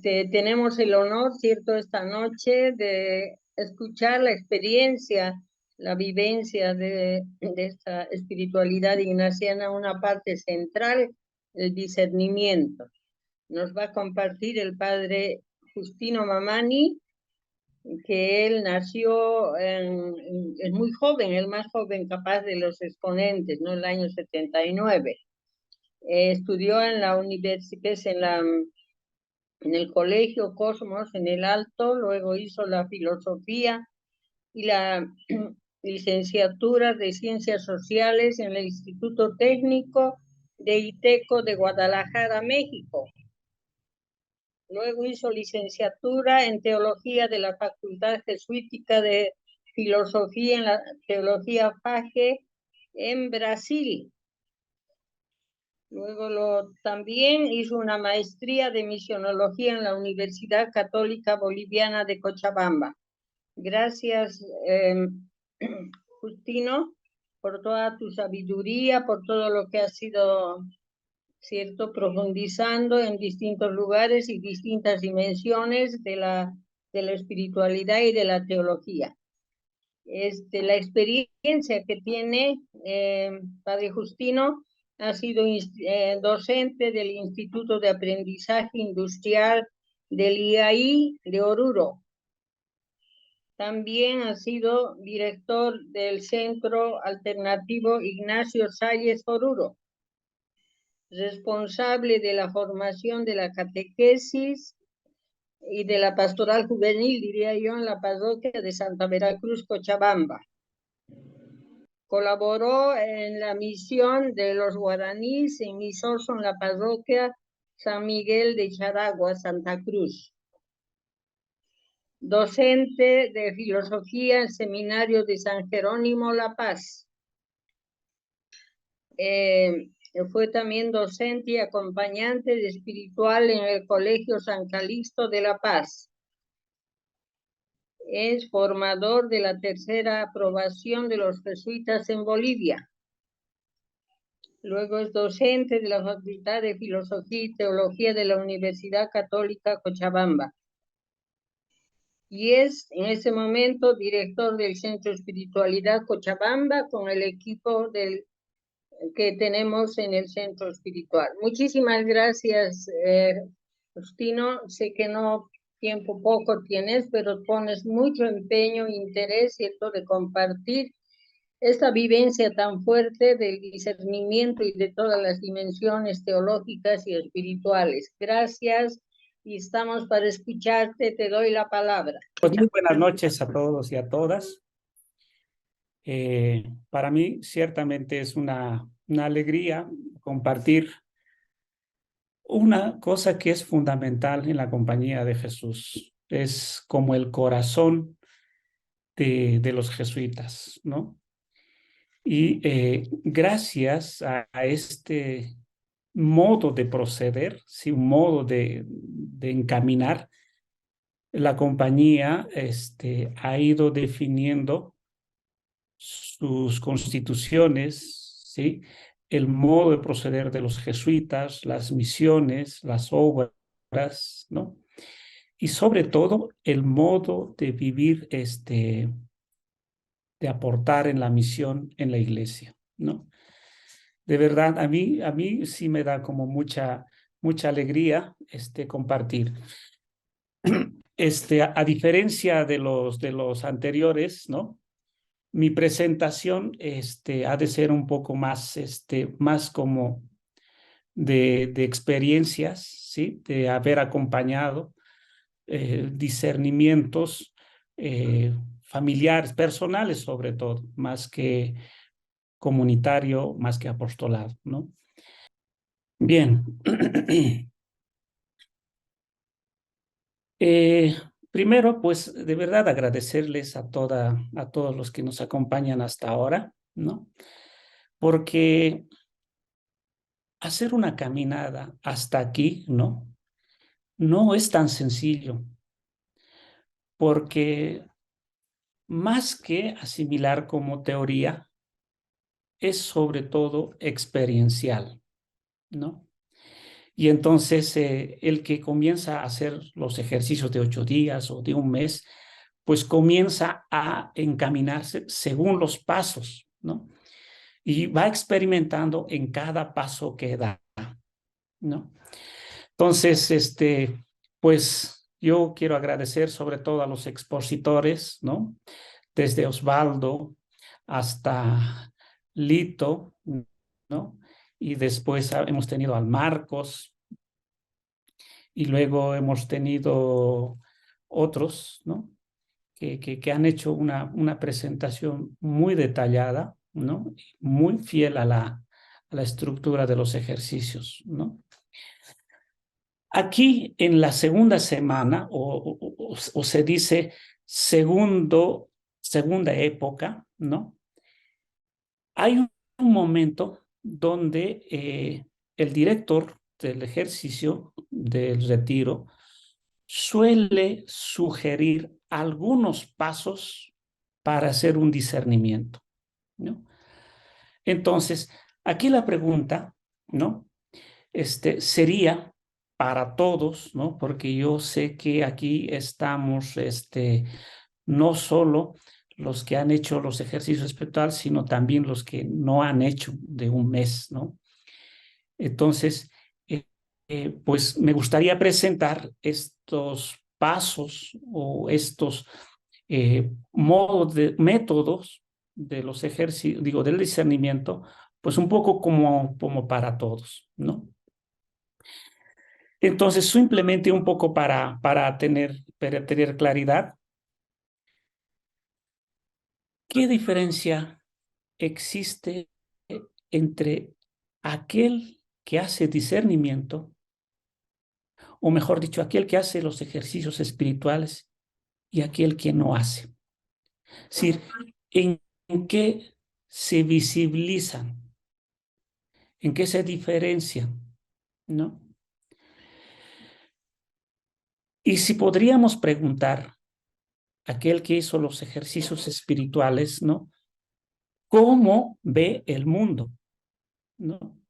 Tenemos el honor, ¿cierto?, esta noche de escuchar la experiencia, la vivencia de esta espiritualidad ignaciana, una parte central, el discernimiento. Nos va a compartir el padre Justino Mamani, que él nació es muy joven, el más joven capaz de los exponentes, ¿no? El año 79. Estudió en la universidad, en el Colegio Cosmos, en el Alto, luego hizo la filosofía y la licenciatura de Ciencias Sociales en el Instituto Técnico de ITECO de Guadalajara, México. Luego hizo licenciatura en Teología de la Facultad Jesuítica de Filosofía en la Teología FAGE en Brasil. Luego también hizo una maestría de misionología en la Universidad Católica Boliviana de Cochabamba. Gracias, Justino, por toda tu sabiduría, por todo lo que has sido, cierto, profundizando en distintos lugares y distintas dimensiones de la espiritualidad y de la teología. La experiencia que tiene Padre Justino, ha sido docente del Instituto de Aprendizaje Industrial del IAI de Oruro. También ha sido director del Centro Alternativo Ignacio Salles Oruro, responsable de la formación de la catequesis y de la pastoral juvenil, diría yo, en la parroquia de Santa Veracruz, Cochabamba. Colaboró en la misión de los guaraníes en Misoso, en la parroquia San Miguel de Charagua, Santa Cruz. Docente de filosofía en Seminario de San Jerónimo La Paz. Fue también docente y acompañante de espiritual en el Colegio San Calixto de La Paz. Es formador de la tercera aprobación de los jesuitas en Bolivia. Luego es docente de la Facultad de Filosofía y Teología de la Universidad Católica Cochabamba. Y es en ese momento director del Centro Espiritualidad Cochabamba con el equipo que tenemos en el Centro Espiritual. Muchísimas gracias, Justino. Sé que no tiempo poco tienes, pero pones mucho empeño e interés, ¿cierto?, de compartir esta vivencia tan fuerte del discernimiento y de todas las dimensiones teológicas y espirituales. Gracias y estamos para escucharte. Te doy la palabra. Pues muy buenas noches a todos y a todas. Para mí ciertamente es una alegría compartir una cosa que es fundamental en la compañía de Jesús. Es como el corazón de los jesuitas, ¿no? Y gracias a este modo de proceder, sí, un modo de encaminar, la compañía ha ido definiendo sus constituciones, ¿sí?, el modo de proceder de los jesuitas, las misiones, las obras, ¿no? Y sobre todo el modo de vivir, de aportar en la misión en la iglesia, ¿no? De verdad, a mí sí me da como mucha alegría compartir. A diferencia de los anteriores, ¿no?, mi presentación ha de ser un poco más, más como de experiencias, ¿sí?, de haber acompañado discernimientos familiares, personales sobre todo, más que comunitario, más que apostolado, ¿no? Bien. Primero, pues, de verdad agradecerles a todos los que nos acompañan hasta ahora, ¿no? Porque hacer una caminada hasta aquí, ¿no?, no es tan sencillo, porque más que asimilar como teoría, es sobre todo experiencial, ¿no? Y entonces el que comienza a hacer los ejercicios de 8 días o de un mes, pues comienza a encaminarse según los pasos, ¿no? Y va experimentando en cada paso que da, ¿no? Entonces, pues yo quiero agradecer sobre todo a los expositores, ¿no? Desde Osvaldo hasta Lito, ¿no? Y después hemos tenido al Marcos y luego hemos tenido otros, ¿no? Que han hecho una presentación muy detallada, ¿no? Muy fiel a la estructura de los ejercicios, ¿no? Aquí en la segunda semana, o se dice segunda época, ¿no? Hay un momento donde el director del ejercicio, del retiro, suele sugerir algunos pasos para hacer un discernimiento, ¿no? Entonces, aquí la pregunta, ¿no? Sería para todos, ¿no? Porque yo sé que aquí estamos, no solo los que han hecho los ejercicios espirituales, sino también los que no han hecho de un mes, ¿no? Entonces, pues me gustaría presentar estos pasos o estos métodos de los ejercicios, digo, del discernimiento, pues un poco como para todos, ¿no? Entonces, simplemente un poco para tener claridad, ¿qué diferencia existe entre aquel que hace discernimiento, o mejor dicho, aquel que hace los ejercicios espirituales y aquel que no hace? Es decir, ¿en qué se visibilizan? ¿En qué se diferencian? ¿No? Y si podríamos preguntar a aquel que hizo los ejercicios espirituales, ¿no? ¿Cómo ve el mundo? ¿No?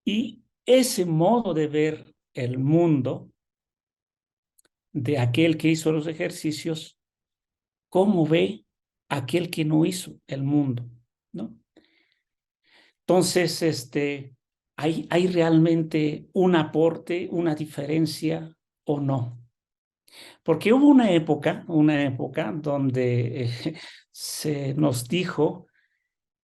Y ese modo de ver el mundo de aquel que hizo los ejercicios, ¿cómo ve aquel que no hizo el mundo? ¿No? Entonces, ¿hay realmente un aporte, una diferencia o no? Porque hubo una época donde se nos dijo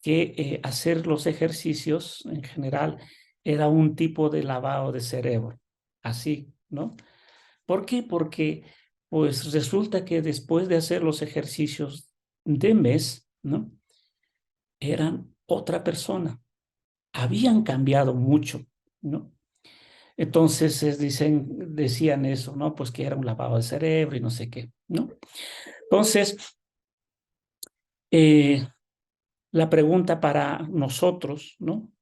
que hacer los ejercicios en general era un tipo de lavado de cerebro, así, ¿no? ¿Por qué? Porque pues resulta que después de hacer los ejercicios de mes, ¿no? Eran otra persona, habían cambiado mucho, ¿no? Entonces decían eso, ¿no? Pues que era un lavado de cerebro y no sé qué, ¿no? Entonces, la pregunta para nosotros, ¿no?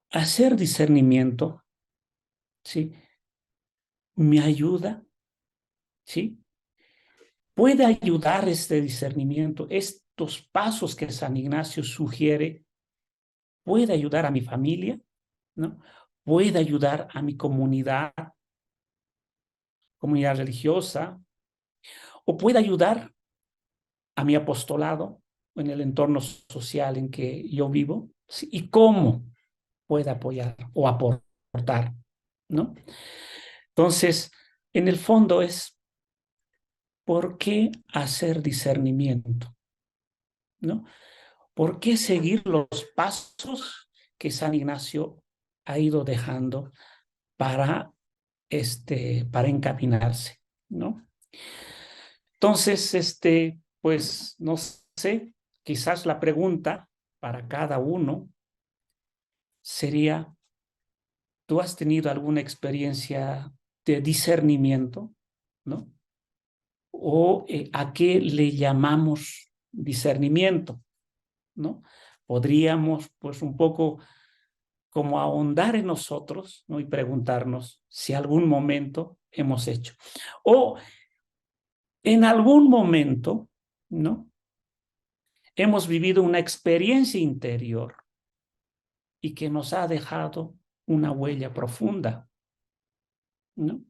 Hacer discernimiento, ¿sí? ¿Me ayuda? ¿Sí? ¿Puede ayudar este discernimiento? Estos pasos que San Ignacio sugiere, ¿puede ayudar a mi familia? ¿No? ¿Puede ayudar a mi comunidad religiosa? ¿O puede ayudar a mi apostolado en el entorno social en que yo vivo? ¿Sí? ¿Y cómo puede apoyar o aportar? ¿No? Entonces, en el fondo es, ¿por qué hacer discernimiento? ¿No? ¿Por qué seguir los pasos que San Ignacio ha ido dejando para, para encaminarse? ¿No? Entonces, pues, no sé, quizás la pregunta para cada uno sería, ¿tú has tenido alguna experiencia de discernimiento? ¿No? ¿O a qué le llamamos discernimiento? ¿No? Podríamos, pues, un poco como ahondar en nosotros, ¿no? Y preguntarnos si algún momento hemos hecho. O en algún momento, ¿no? Hemos vivido una experiencia interior y que nos ha dejado una huella profunda, ¿no?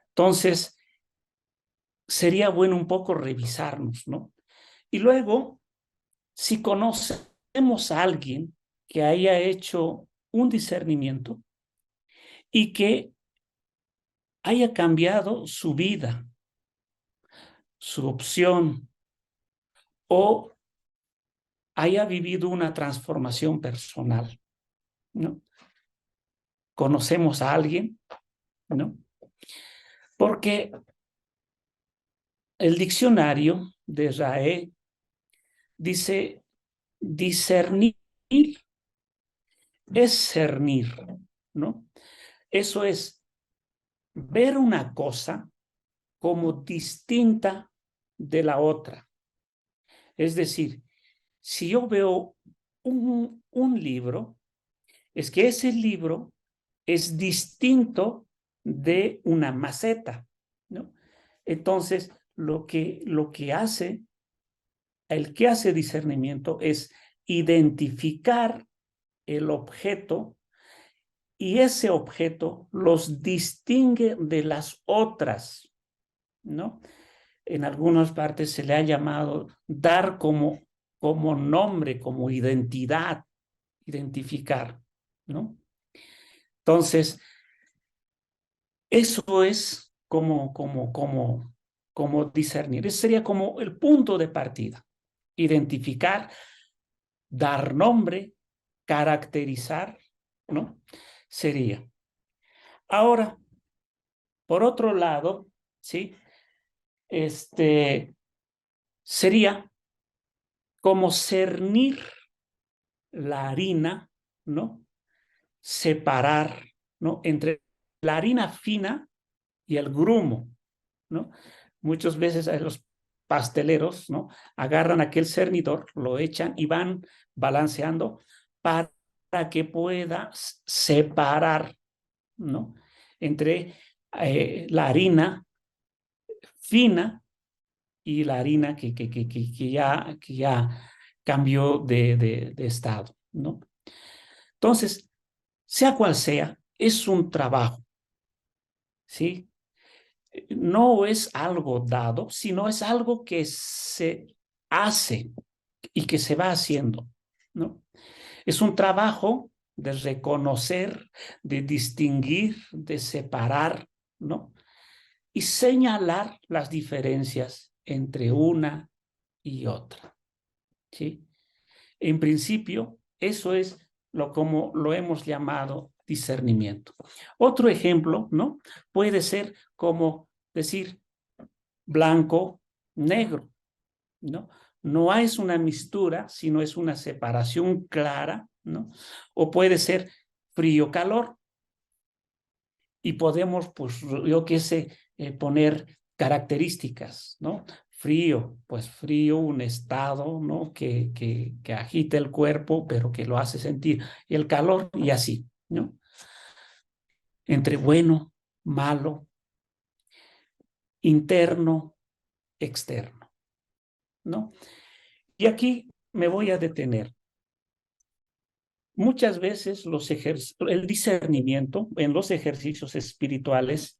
Entonces, sería bueno un poco revisarnos, ¿no? Y luego, si conocemos a alguien que haya hecho un discernimiento y que haya cambiado su vida, su opción, o haya vivido una transformación personal, ¿no? Conocemos a alguien, ¿no? Porque el diccionario de RAE dice discernir es cernir, ¿no? Eso es ver una cosa como distinta de la otra. Es decir, si yo veo un libro, es que ese libro es distinto de una maceta, ¿no? Entonces, lo que hace, el que hace discernimiento es identificar el objeto y ese objeto los distingue de las otras, ¿no? En algunas partes se le ha llamado dar como nombre, como identidad, identificar, ¿no? Entonces, eso es como discernir. Ese sería como el punto de partida. Identificar, dar nombre, caracterizar, ¿no? Sería. Ahora, por otro lado, ¿sí? Sería como cernir la harina, ¿no? Separar, ¿no? Entre la harina fina y el grumo, ¿no? Muchas veces los pasteleros, ¿no? Agarran aquel cernidor, lo echan y van balanceando para que pueda separar, ¿no? Entre la harina fina y la harina que ya cambió de estado, ¿no? Entonces, sea cual sea, es un trabajo, ¿sí? No es algo dado, sino es algo que se hace y que se va haciendo, ¿no? Es un trabajo de reconocer, de distinguir, de separar, ¿no? Y señalar las diferencias entre una y otra, ¿sí? En principio, eso es como lo hemos llamado discernimiento. Otro ejemplo, ¿no? Puede ser como decir blanco, negro, ¿no? No es una mistura, sino es una separación clara, ¿no? O puede ser frío-calor. Y podemos, pues, yo qué sé, poner características, ¿no? Frío, pues frío, un estado, ¿no? Que agita el cuerpo, pero que lo hace sentir. Y el calor, y así, ¿no? Entre bueno, malo, interno, externo, ¿no? Y aquí me voy a detener. Muchas veces el discernimiento en los ejercicios espirituales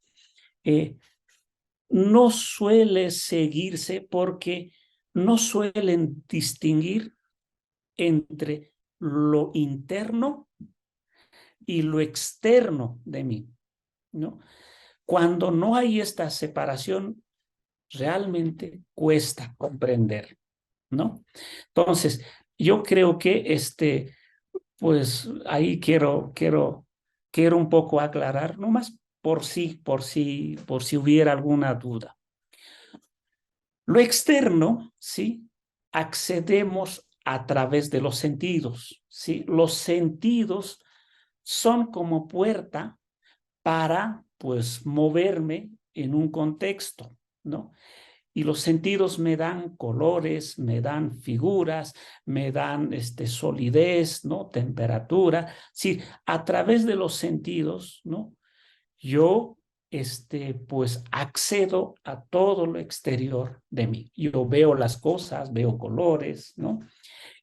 no suele seguirse porque no suelen distinguir entre lo interno y lo externo de mí, ¿no? Cuando no hay esta separación, realmente cuesta comprender, ¿no? Entonces, yo creo que pues ahí quiero un poco aclarar, nomás por si hubiera alguna duda. Lo externo, ¿sí? Accedemos a través de los sentidos, ¿sí? Los sentidos son como puerta para, pues, moverme en un contexto, ¿no? Y los sentidos me dan colores, me dan figuras, me dan solidez, ¿no? Temperatura. Sí, a través de los sentidos, ¿no? Yo, pues, accedo a todo lo exterior de mí. Yo veo las cosas, veo colores, ¿no?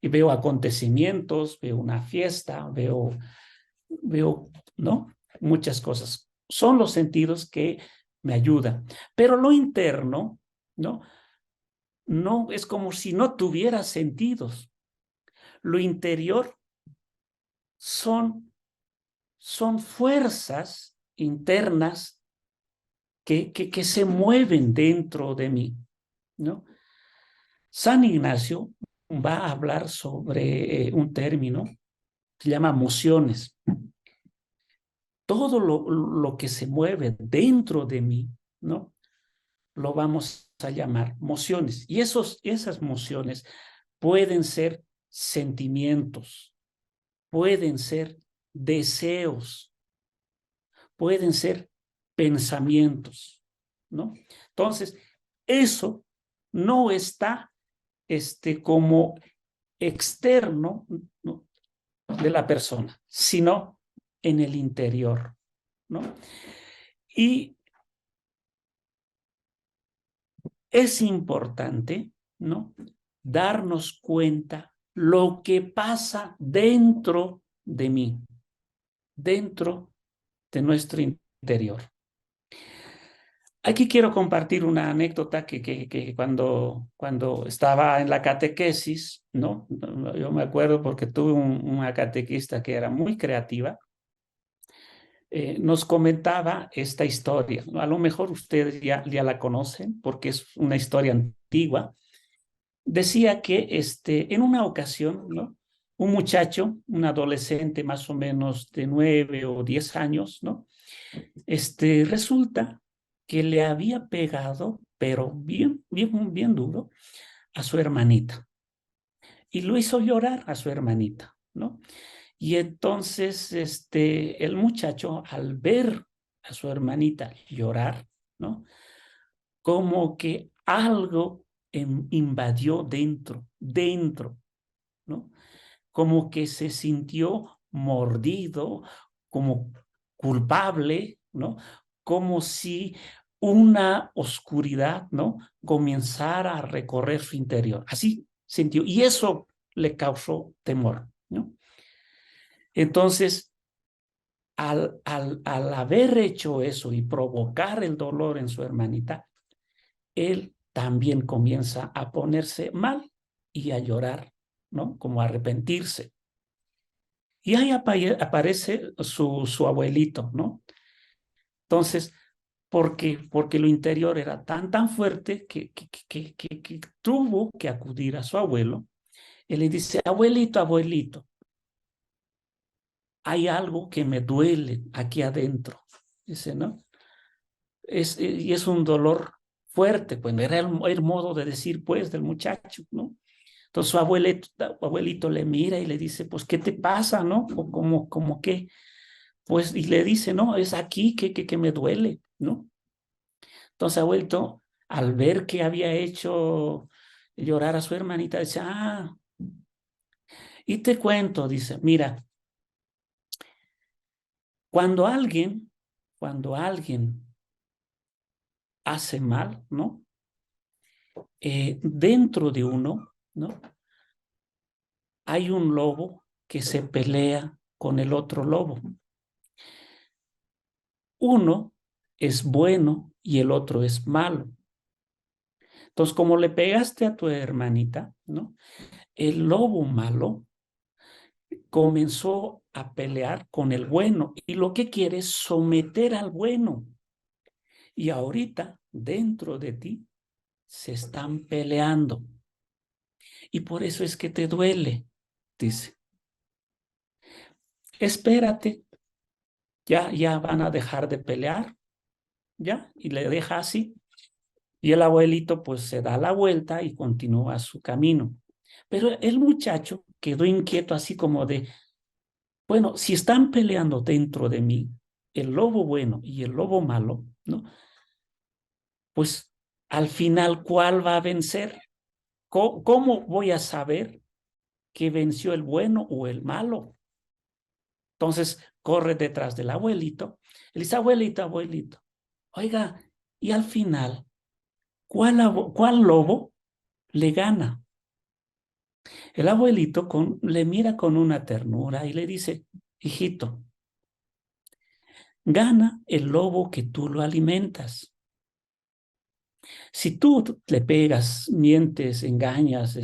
Y veo acontecimientos, veo una fiesta, veo veo, ¿no? Muchas cosas. Son los sentidos que me ayudan. Pero lo interno, ¿no? No es como si no tuviera sentidos. Lo interior son fuerzas internas que se mueven dentro de mí, ¿no? San Ignacio va a hablar sobre un término que se llama emociones. Todo lo que se mueve dentro de mí, ¿no? Lo vamos a llamar emociones. Y esas emociones pueden ser sentimientos, pueden ser deseos, pueden ser pensamientos, ¿no? Entonces, eso no está como externo, ¿no? de la persona, sino en el interior, ¿no? Y es importante, ¿no? Darnos cuenta lo que pasa dentro de mí, dentro de nuestro interior. Aquí quiero compartir una anécdota que cuando estaba en la catequesis, ¿no? Yo me acuerdo porque tuve una catequista que era muy creativa, nos comentaba esta historia, ¿no? A lo mejor ustedes ya la conocen porque es una historia antigua. Decía que en una ocasión, ¿no? Un muchacho, un adolescente más o menos de 9 o 10 años, ¿no? Resulta que le había pegado, pero bien, bien, bien duro, a su hermanita. Y lo hizo llorar a su hermanita, ¿no? Y entonces, el muchacho, al ver a su hermanita llorar, ¿no? Como que algo invadió dentro, ¿no? Como que se sintió mordido, como culpable, ¿no? Como si una oscuridad, ¿no? Comenzara a recorrer su interior. Así sintió, y eso le causó temor, ¿no? Entonces, al haber hecho eso y provocar el dolor en su hermanita, él también comienza a ponerse mal y a llorar, ¿no? Como a arrepentirse. Y ahí aparece su abuelito, ¿no? Entonces, porque lo interior era tan fuerte que tuvo que acudir a su abuelo. Él le dice, abuelito, abuelito, hay algo que me duele aquí adentro. Dice, ¿no? Y es un dolor fuerte, pues era el modo de decir, pues, del muchacho, ¿no? Entonces su abuelito le mira y le dice, pues, ¿qué te pasa, no? O como qué. Pues, y le dice, no, es aquí que me duele, ¿no? Entonces abuelito, al ver que había hecho llorar a su hermanita, dice, y te cuento, dice, mira, cuando alguien hace mal, ¿no? Dentro de uno, ¿no? Hay un lobo que se pelea con el otro lobo. Uno es bueno y el otro es malo. Entonces, como le pegaste a tu hermanita, ¿no? El lobo malo comenzó a pelear con el bueno y lo que quiere es someter al bueno. Y ahorita, dentro de ti, se están peleando. Y por eso es que te duele, dice. Espérate, ya van a dejar de pelear, ya, y le deja así. Y el abuelito pues se da la vuelta y continúa su camino. Pero el muchacho quedó inquieto así como de, bueno, si están peleando dentro de mí el lobo bueno y el lobo malo, ¿no? Pues al final, ¿cuál va a vencer? ¿Cómo voy a saber que venció el bueno o el malo? Entonces corre detrás del abuelito. Él dice, abuelito, abuelito, oiga, y al final, ¿cuál lobo le gana? El abuelito le mira con una ternura y le dice, hijito, Gana el lobo que tú lo alimentas. Si tú le pegas, mientes, engañas,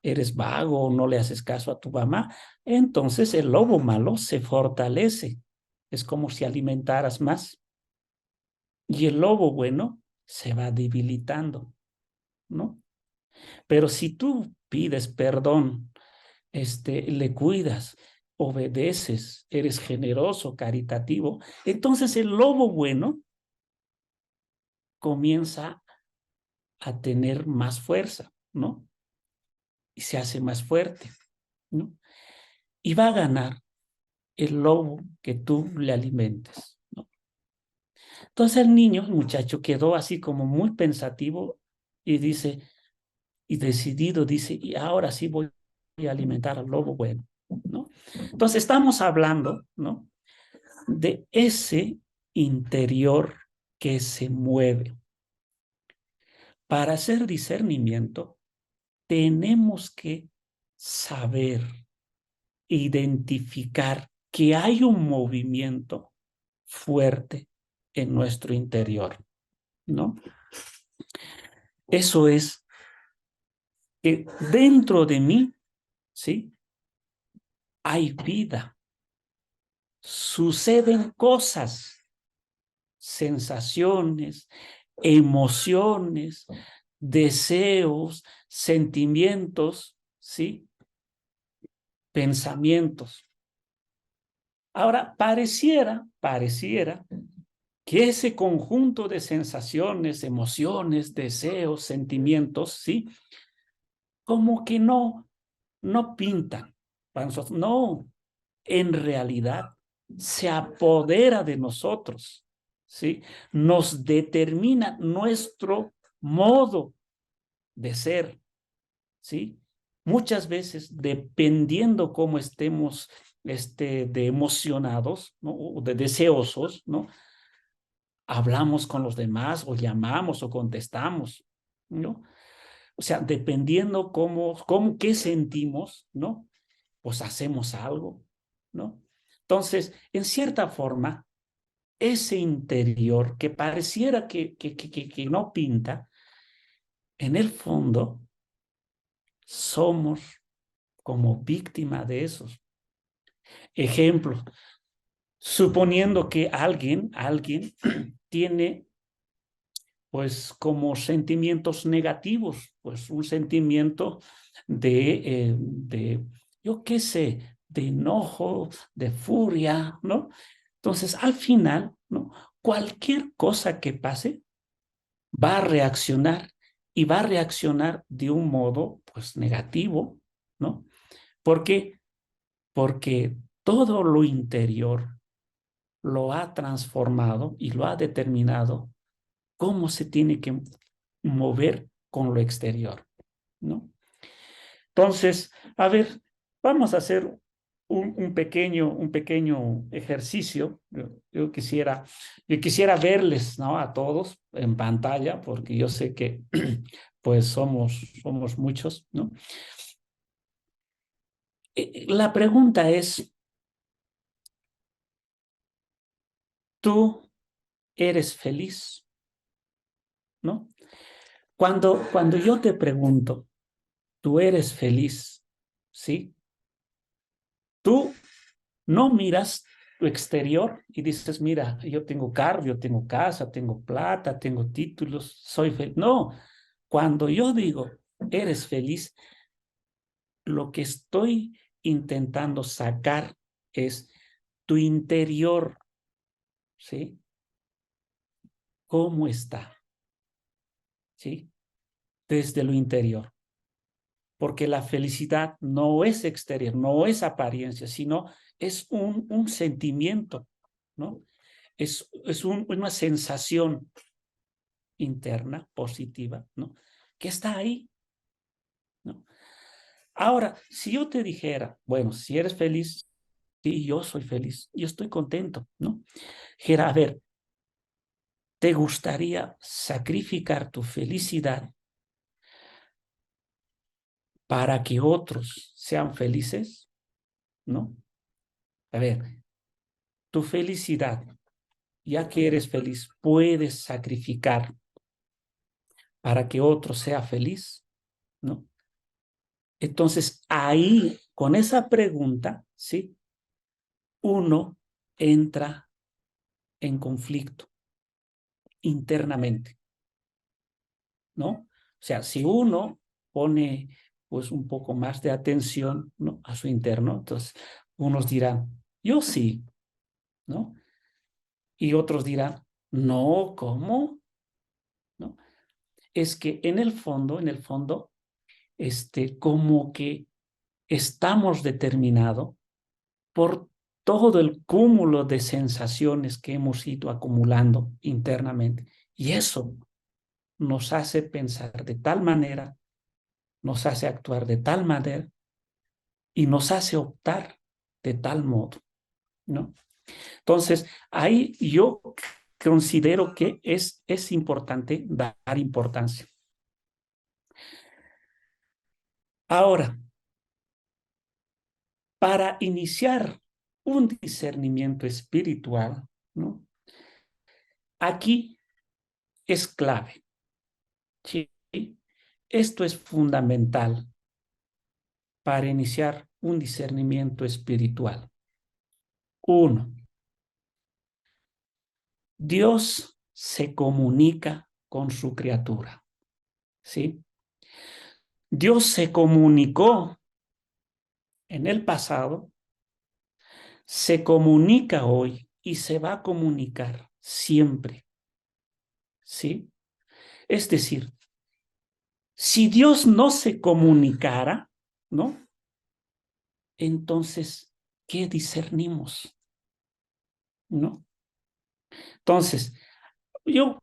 eres vago, no le haces caso a tu mamá, entonces el lobo malo se fortalece. Es como si alimentaras más. Y el lobo bueno se va debilitando, ¿no? Pero si tú pides perdón, le cuidas, obedeces, eres generoso, caritativo, entonces el lobo bueno comienza a tener más fuerza, ¿no? Y se hace más fuerte, ¿no? Y va a ganar el lobo que tú le alimentes, ¿no? Entonces el niño, el muchacho, quedó así como muy pensativo y dice, y decidido, dice, y ahora sí voy a alimentar al lobo bueno, ¿no? Entonces estamos hablando, ¿no? De ese interior que se mueve. Para hacer discernimiento, tenemos que saber, identificar que hay un movimiento fuerte en nuestro interior, ¿no? Eso es que dentro de mí, ¿sí? Hay vida, suceden cosas, sensaciones, emociones, deseos, sentimientos, ¿sí? Pensamientos. Ahora, pareciera que ese conjunto de sensaciones, emociones, deseos, sentimientos, ¿sí? Como que no pintan para nosotros. No, en realidad se apodera de nosotros, ¿sí? Nos determina nuestro modo de ser, ¿sí? Muchas veces, dependiendo cómo estemos de emocionados, ¿no? O de deseosos, ¿no? Hablamos con los demás o llamamos o contestamos, ¿no? O sea, dependiendo qué sentimos, ¿no? Pues hacemos algo, ¿no? Entonces, en cierta forma, ese interior que pareciera que no pinta, en el fondo somos como víctima de esos ejemplos. Suponiendo que alguien tiene pues como sentimientos negativos, pues un sentimiento yo qué sé, de enojo, de furia, ¿no? Entonces, al final, ¿no? Cualquier cosa que pase va a reaccionar y va a reaccionar de un modo, pues, negativo, ¿no? ¿Por qué? Porque todo lo interior lo ha transformado y lo ha determinado cómo se tiene que mover con lo exterior, ¿no? Entonces, a ver, vamos a hacer un pequeño ejercicio. Yo quisiera verles, ¿no? A todos en pantalla, porque yo sé que pues somos muchos, ¿no? La pregunta es, ¿tú eres feliz? ¿No? Cuando yo te pregunto, ¿tú eres feliz? ¿Sí? Tú no miras tu exterior y dices, mira, yo tengo carro, yo tengo casa, tengo plata, tengo títulos, soy feliz. No, cuando yo digo, eres feliz, lo que estoy intentando sacar es tu interior, ¿sí? ¿Cómo está? ¿Sí? Desde lo interior. Porque la felicidad no es exterior, no es apariencia, sino es un sentimiento, ¿no? Es una sensación interna, positiva, ¿no? Que está ahí, ¿no? Ahora, si yo te dijera, bueno, si eres feliz, sí, yo soy feliz, yo estoy contento, ¿no? Dijera, a ver, ¿te gustaría sacrificar tu felicidad para que otros sean felices? ¿No? A ver, tu felicidad ya que eres feliz, puedes sacrificar para que otro sea feliz, ¿no? Entonces, ahí, con esa pregunta, ¿sí? Uno entra en conflicto internamente, ¿no? O sea, si uno pone pues un poco más de atención, ¿no?, a su interno, entonces unos dirán, yo sí, ¿no? Y otros dirán, no, ¿cómo? ¿No? Es que en el fondo, como que estamos determinados por todo el cúmulo de sensaciones que hemos ido acumulando internamente. Y eso nos hace pensar de tal manera, nos hace actuar de tal manera y nos hace optar de tal modo, ¿no? Entonces, ahí yo considero que es importante dar importancia. Ahora, para iniciar un discernimiento espiritual, ¿no?, aquí es clave, ¿sí? Esto es fundamental para iniciar un discernimiento espiritual. Uno, Dios se comunica con su criatura, ¿sí? Dios se comunicó en el pasado, se comunica hoy y se va a comunicar siempre, ¿sí? Es decir, si Dios no se comunicara, ¿no?, entonces, ¿qué discernimos? ¿No? Entonces, yo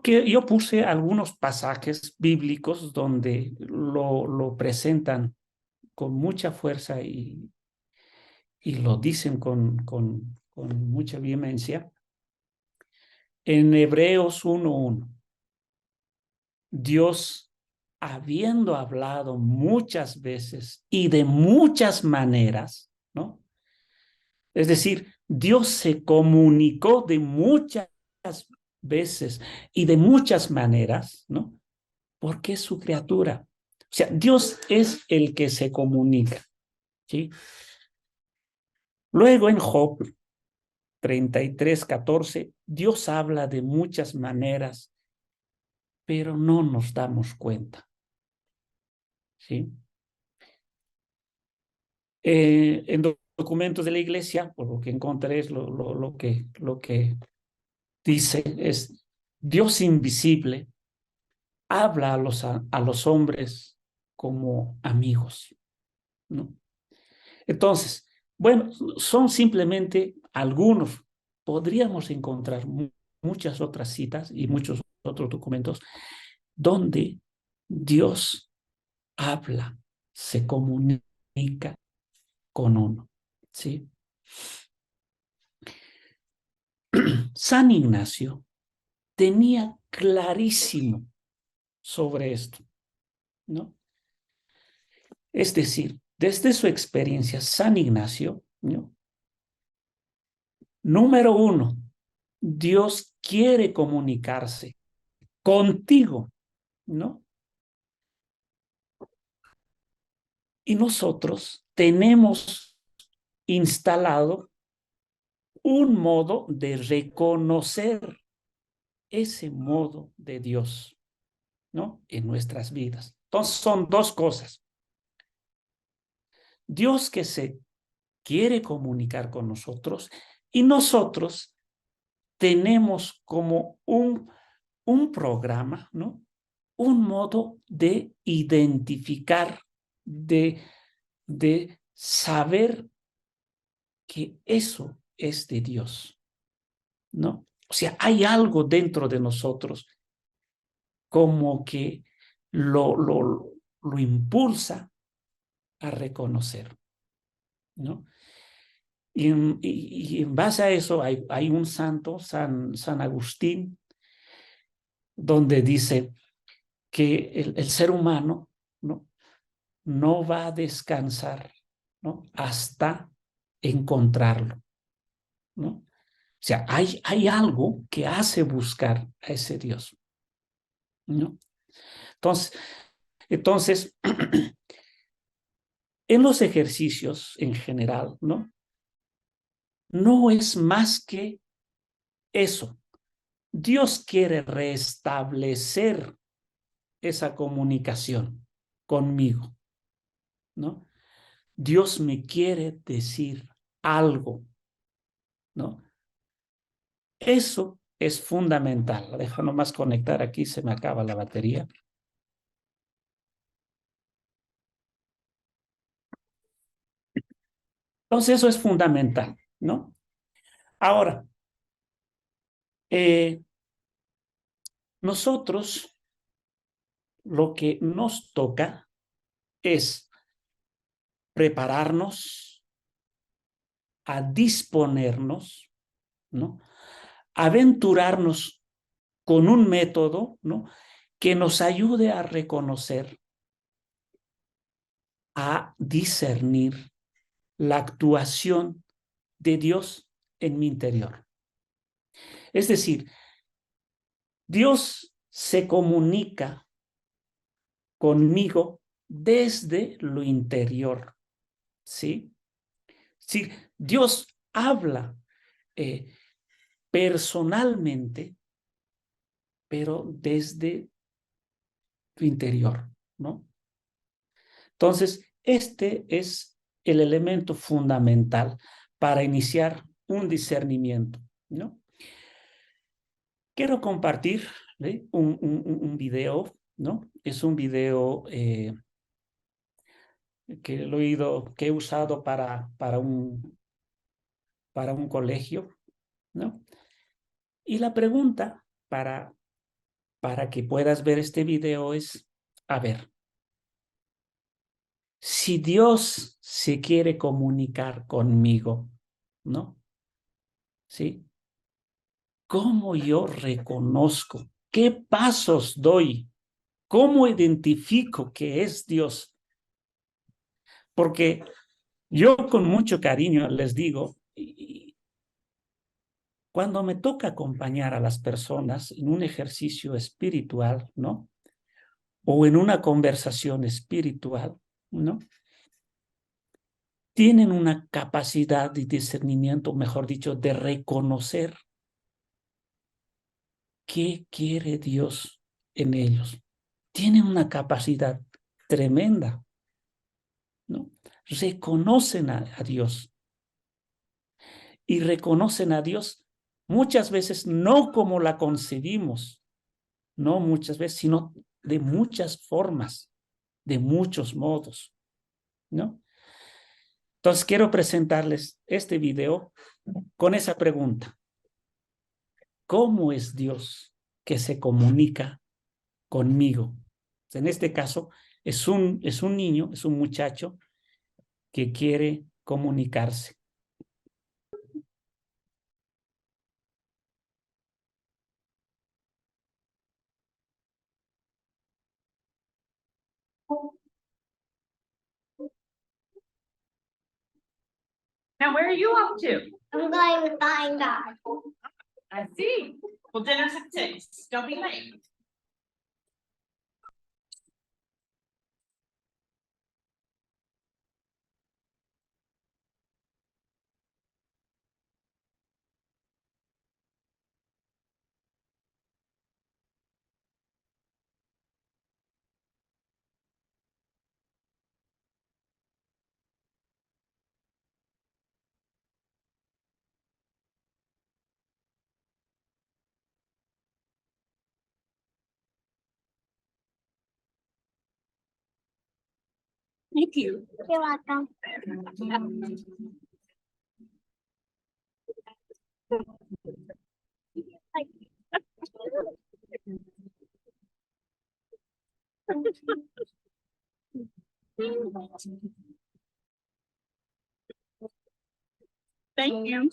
puse algunos pasajes bíblicos donde lo presentan con mucha fuerza y lo dicen con mucha vehemencia. En Hebreos 1:1, Dios, habiendo hablado muchas veces y de muchas maneras, ¿no? Es decir, Dios se comunicó de muchas veces y de muchas maneras, ¿no? Porque es su criatura. O sea, Dios es el que se comunica, ¿sí? Luego en Job 33:14, Dios habla de muchas maneras, pero no nos damos cuenta, ¿sí? En documentos de la iglesia, por lo que encontré, es lo que dice es: Dios invisible habla a los hombres como amigos, ¿no? Entonces, bueno, son simplemente algunos. Podríamos encontrar muchas otras citas y muchos otros documentos donde Dios habla, se comunica con uno, ¿sí? San Ignacio tenía clarísimo sobre esto, ¿no? Es decir, desde su experiencia, San Ignacio, ¿no?, número uno, Dios quiere comunicarse contigo, ¿no? Y nosotros tenemos instalado un modo de reconocer ese modo de Dios, ¿no?, en nuestras vidas. Entonces son dos cosas. Dios que se quiere comunicar con nosotros y nosotros tenemos como un programa, ¿no?, un modo de identificar, de saber que eso es de Dios, ¿no? O sea, hay algo dentro de nosotros como que lo impulsa a reconocer, ¿no? Y en base a eso hay un santo, San Agustín, donde dice que el ser humano, ¿no?, no va a descansar, ¿no?, hasta encontrarlo, ¿no? O sea, hay algo que hace buscar a ese Dios, ¿no? Entonces, en los ejercicios en general, ¿no? No es más que eso. Dios quiere restablecer esa comunicación conmigo, ¿no? Dios me quiere decir algo, ¿no? Eso es fundamental. Deja nomás conectar aquí, se me acaba la batería. Entonces, eso es fundamental, ¿no? Ahora, nosotros lo que nos toca es prepararnos, a disponernos, ¿no? Aventurarnos con un método, ¿no? Que nos ayude a reconocer, a discernir la actuación de Dios en mi interior. Es decir, Dios se comunica conmigo desde lo interior, ¿sí? Sí, Dios habla eh, personalmente, pero desde tu interior, ¿no? Entonces, este es el elemento fundamental para iniciar un discernimiento, ¿no? Quiero compartir, ¿sí? un video, ¿no? Es un video que he usado para un colegio, ¿no? Y la pregunta para que puedas ver este video es, a ver, si Dios se quiere comunicar conmigo, ¿no? ¿Sí? ¿Cómo yo reconozco? ¿Qué pasos doy? ¿Cómo identifico que es Dios? Porque yo con mucho cariño les digo, cuando me toca acompañar a las personas en un ejercicio espiritual, ¿no? O en una conversación espiritual, ¿no? Tienen una capacidad de discernimiento, mejor dicho, de reconocer qué quiere Dios en ellos. Tienen una capacidad tremenda, ¿no? Reconocen a Dios y reconocen a Dios muchas veces no como la concebimos, no muchas veces, sino de muchas formas, de muchos modos, ¿no? Entonces quiero presentarles este video con esa pregunta. ¿Cómo es Dios que se comunica conmigo? En este caso, es un niño, es un muchacho que quiere comunicarse. Now, where are you off to? I'm going to find God. I see. Well, dinner's at 6. Don't be late. Thank you. You're welcome. Thank you.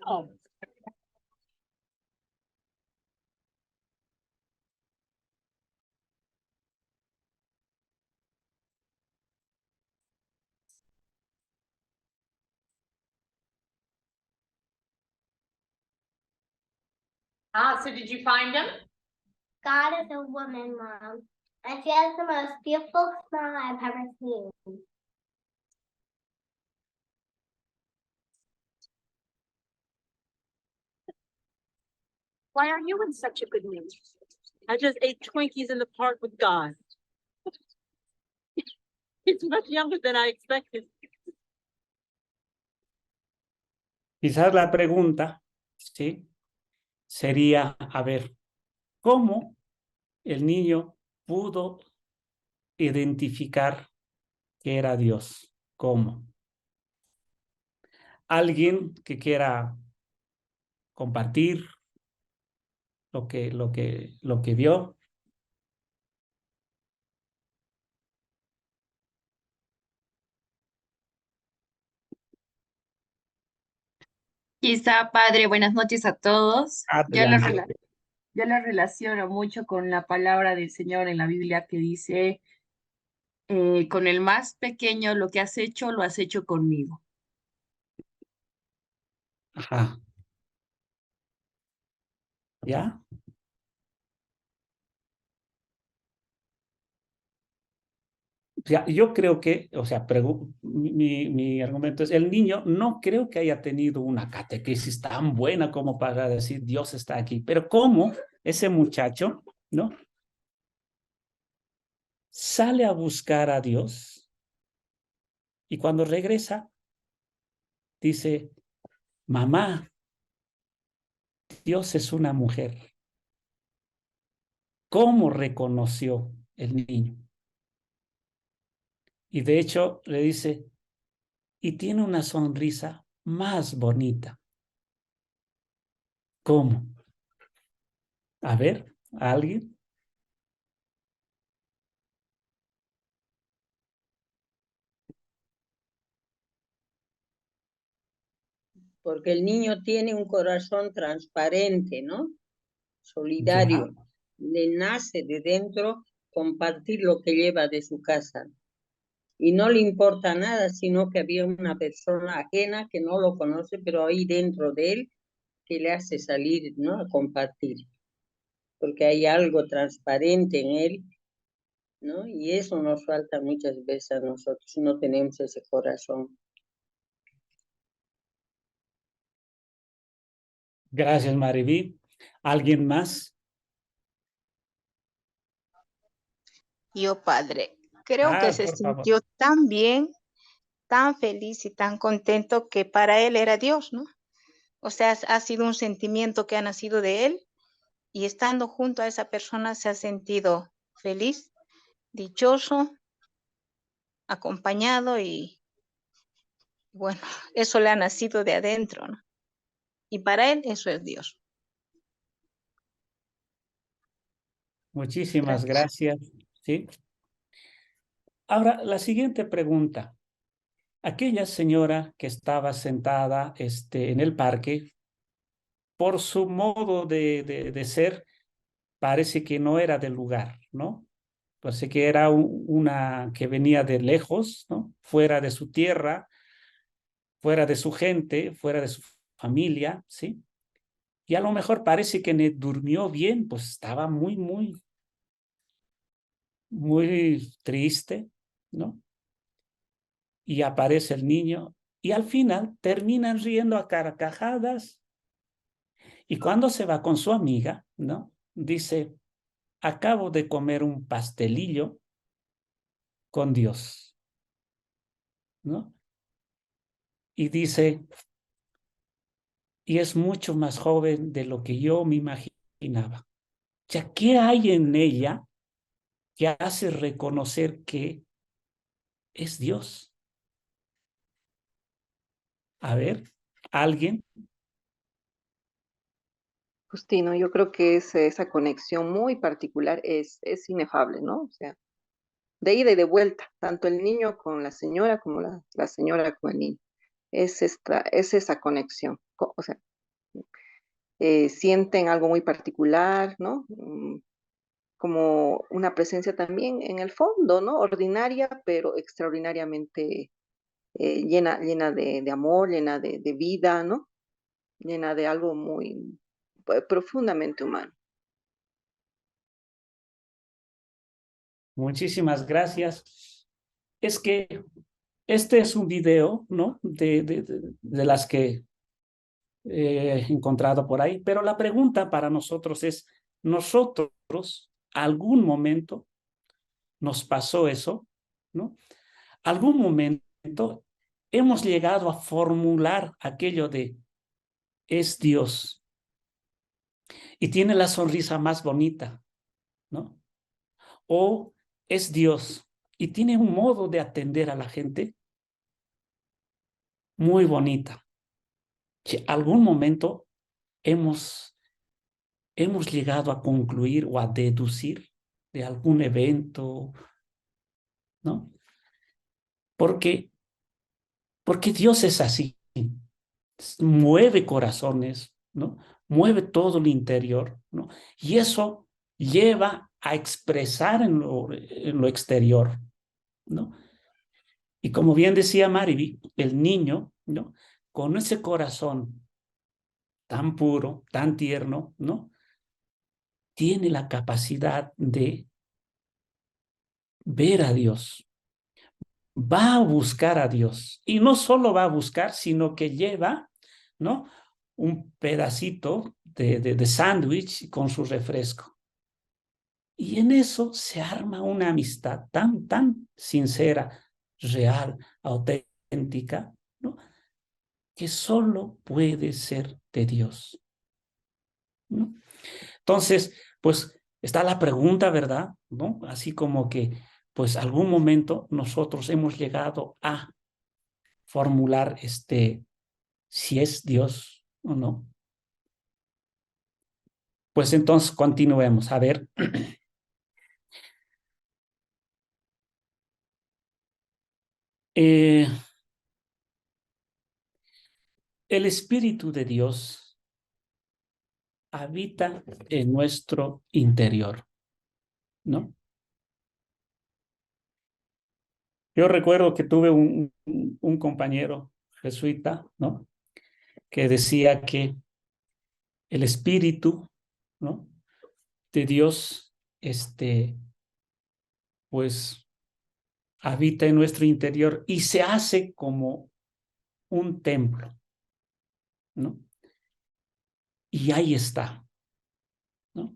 Oh. Ah, so did you find them? God is a woman, Mom. And she has the most beautiful smile I've ever seen. Why are you in such a good mood? I just ate Twinkies in the park with God. He's much younger than I expected. Quizás la pregunta, ¿sí? Sería, a ver, ¿cómo el niño pudo identificar que era Dios? ¿Cómo? ¿Alguien que quiera compartir lo que vio? Quizá, padre, buenas noches a todos. Adelante. Yo lo relaciono mucho con la palabra del Señor en la Biblia que dice, con el más pequeño lo que has hecho, lo has hecho conmigo. Ajá. ¿Ya? O sea, yo creo que, o sea, mi argumento es, el niño no creo que haya tenido una catequesis tan buena como para decir Dios está aquí, pero cómo ese muchacho, ¿no? Sale a buscar a Dios y cuando regresa, dice, mamá, Dios es una mujer. ¿Cómo reconoció el niño? Y de hecho le dice, y tiene una sonrisa más bonita. ¿Cómo? A ver, ¿alguien? Porque el niño tiene un corazón transparente, ¿no? Solidario. Le nace de dentro compartir lo que lleva de su casa. Y no le importa nada, sino que había una persona ajena que no lo conoce, pero ahí dentro de él que le hace salir, ¿no? A compartir. Porque hay algo transparente en él, ¿no? Y eso nos falta muchas veces a nosotros, no tenemos ese corazón. Gracias, Mariví. ¿Alguien más? Yo, padre, creo que se Por favor. sintió tan bien, tan feliz y tan contento que para él era Dios, ¿no? O sea, ha sido un sentimiento que ha nacido de él y estando junto a esa persona se ha sentido feliz, dichoso, acompañado y bueno, eso le ha nacido de adentro, ¿no? Y para él eso es Dios. Muchísimas gracias. ¿Sí? Ahora, la siguiente pregunta. Aquella señora que estaba sentada en el parque, por su modo de ser, parece que no era del lugar, ¿no? Parece que era una que venía de lejos, ¿no? Fuera de su tierra, fuera de su gente, fuera de su familia, ¿sí? Y a lo mejor parece que ne durmió bien, pues estaba muy triste, ¿no? Y aparece el niño y al final terminan riendo a carcajadas. Y cuando se va con su amiga, ¿no? Dice, acabo de comer un pastelillo con Dios, ¿no? Y dice, y es mucho más joven de lo que yo me imaginaba. O sea, ¿qué hay en ella que hace reconocer que es Dios? A ver, ¿alguien? Justino, yo creo que esa conexión muy particular es inefable, ¿no? O sea, de ida y de vuelta, tanto el niño con la señora como la señora con el niño. Es esa conexión, o sea, sienten algo muy particular, ¿no? Como una presencia también en el fondo, ¿no? Ordinaria, pero extraordinariamente llena de amor, llena de vida, ¿no? Llena de algo muy profundamente humano. Muchísimas gracias. Es que este es un video, ¿no? De las que he encontrado por ahí, pero la pregunta para nosotros es, ¿nosotros algún momento nos pasó eso, ¿no? ¿Algún momento hemos llegado a formular aquello de es Dios y tiene la sonrisa más bonita, ¿no? O es Dios y tiene un modo de atender a la gente muy bonita? Si algún momento hemos llegado a concluir o a deducir de algún evento, ¿no? Porque Dios es así, mueve corazones, ¿no? Mueve todo el interior, ¿no? Y eso lleva a expresar en lo exterior, ¿no? Y como bien decía Mariby, el niño, ¿no? Con ese corazón tan puro, tan tierno, ¿no? Tiene la capacidad de ver a Dios, va a buscar a Dios. Y no solo va a buscar, sino que lleva, ¿no? Un pedacito de sándwich con su refresco. Y en eso se arma una amistad tan sincera, real, auténtica, ¿no? Que solo puede ser de Dios, ¿no? Entonces, pues está la pregunta, ¿verdad? ¿No? Así como que, pues algún momento nosotros hemos llegado a formular si es Dios o no. Pues entonces continuemos. A ver. El Espíritu de Dios habita en nuestro interior, ¿no? Yo recuerdo que tuve un compañero jesuita, ¿no? Que decía que el Espíritu, ¿no? De Dios, pues habita en nuestro interior y se hace como un templo, ¿no? Y ahí está, ¿no?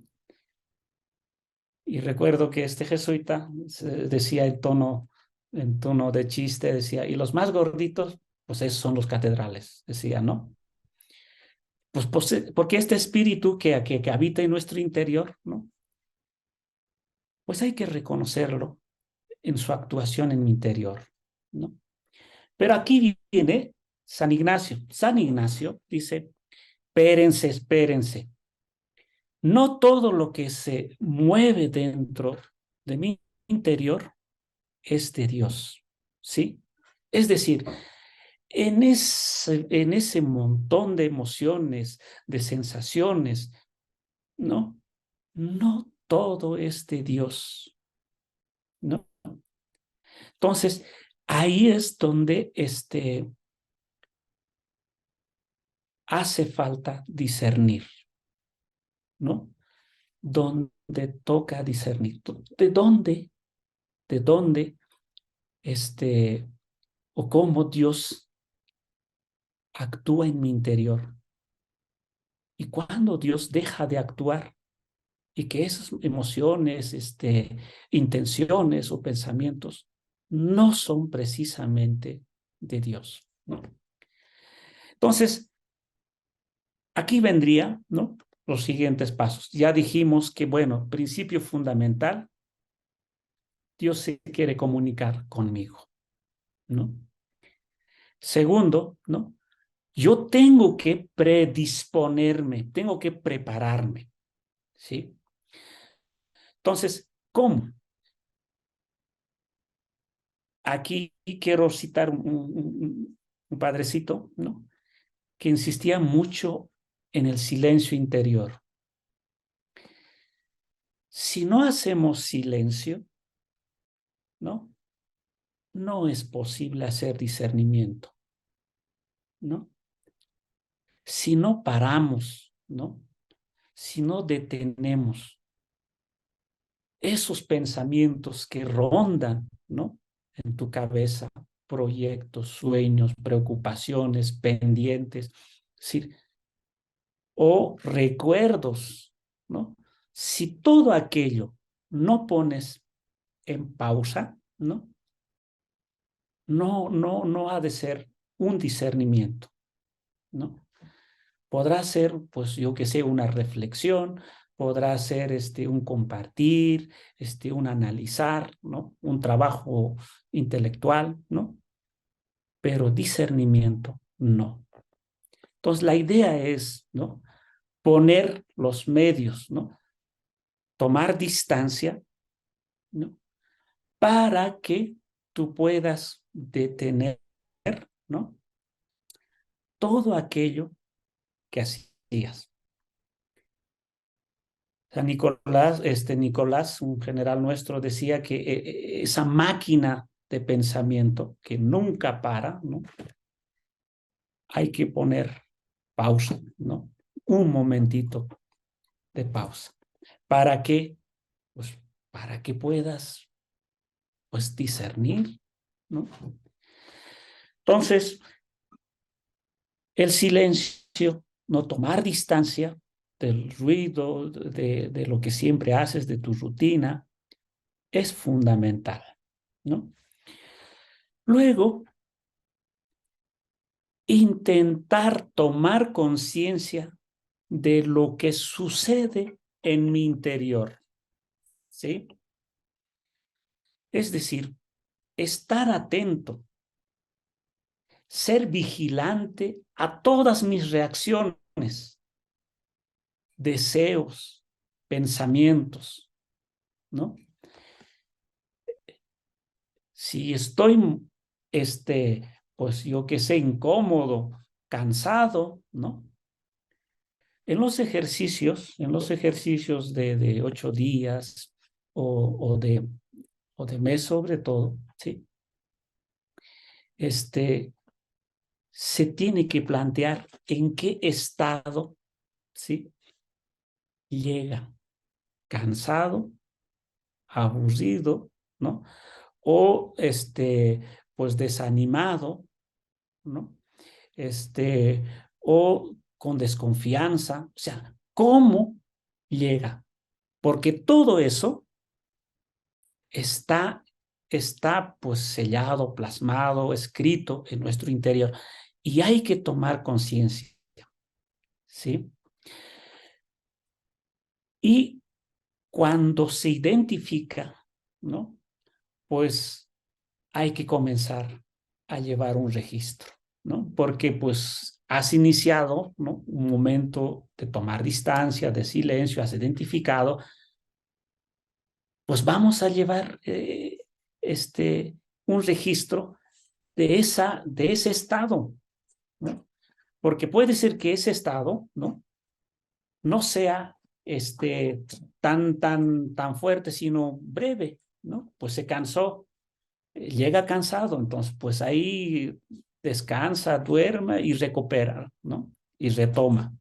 Y recuerdo que este jesuita decía en tono de chiste, decía, y los más gorditos, pues esos son los catedrales, decía, ¿no? Pues porque este espíritu que habita en nuestro interior, ¿no? Pues hay que reconocerlo en su actuación en mi interior, ¿no? Pero aquí viene San Ignacio. San Ignacio dice, espérense. No todo lo que se mueve dentro de mi interior es de Dios, ¿sí? Es decir, en ese montón de emociones, de sensaciones, ¿no? No todo es de Dios, ¿no? Entonces, ahí es donde hace falta discernir, ¿no? Donde toca discernir. ¿De dónde o cómo Dios actúa en mi interior? Y cuando Dios deja de actuar y que esas emociones, intenciones o pensamientos no son precisamente de Dios, ¿no? Entonces, aquí vendría, ¿no? Los siguientes pasos. Ya dijimos que, bueno, principio fundamental, Dios se quiere comunicar conmigo, ¿no? Segundo, ¿no? Yo tengo que predisponerme, tengo que prepararme, ¿sí? Entonces, ¿cómo? Aquí quiero citar un padrecito, ¿no? Que insistía mucho en el silencio interior. Si no hacemos silencio, ¿no? No es posible hacer discernimiento, ¿no? Si no paramos, ¿no? si no detenemos esos pensamientos que rondan, ¿no?, en tu cabeza, proyectos, sueños, preocupaciones, pendientes, ¿sí?, o recuerdos, ¿no? Si todo aquello no pones en pausa, ¿no?, no ha de ser un discernimiento, ¿no? Podrá ser, pues yo que sé, una reflexión, podrá ser un compartir, un analizar, ¿no?, un trabajo intelectual, ¿no? Pero discernimiento, no. Entonces la idea es, ¿no?, poner los medios, ¿no?, tomar distancia, ¿no?, para que tú puedas detener, ¿no?, todo aquello que hacías. San Nicolás, Nicolás, un general nuestro, decía que esa máquina de pensamiento que nunca para, ¿no?, hay que poner pausa, ¿no?, un momentito de pausa. ¿Para qué? Pues para que puedas, pues, discernir, ¿no? Entonces, el silencio, no tomar distancia del ruido, de lo que siempre haces, de tu rutina, es fundamental, ¿no? Luego, intentar tomar conciencia de lo que sucede en mi interior, ¿sí? Es decir, estar atento, ser vigilante a todas mis reacciones, deseos, pensamientos, ¿no? Si estoy, pues yo qué sé, incómodo, cansado, ¿no? En los ejercicios de 8 días o de mes sobre todo, ¿sí?, se tiene que plantear en qué estado, ¿sí?, llega, cansado, aburrido, ¿no?, o pues desanimado, ¿no?, o con desconfianza. O sea, ¿cómo llega? Porque todo eso está pues sellado, plasmado, escrito en nuestro interior, y hay que tomar conciencia, ¿sí? Y cuando se identifica, ¿no?, pues hay que comenzar a llevar un registro, ¿no? Porque pues has iniciado, ¿no?, un momento de tomar distancia, de silencio, has identificado, pues vamos a llevar un registro de ese estado, ¿no? Porque puede ser que ese estado, ¿no?, no sea tan fuerte, sino breve, ¿no? Pues se cansó, llega cansado, entonces pues ahí descansa, duerme y recupera, ¿no?, y retoma.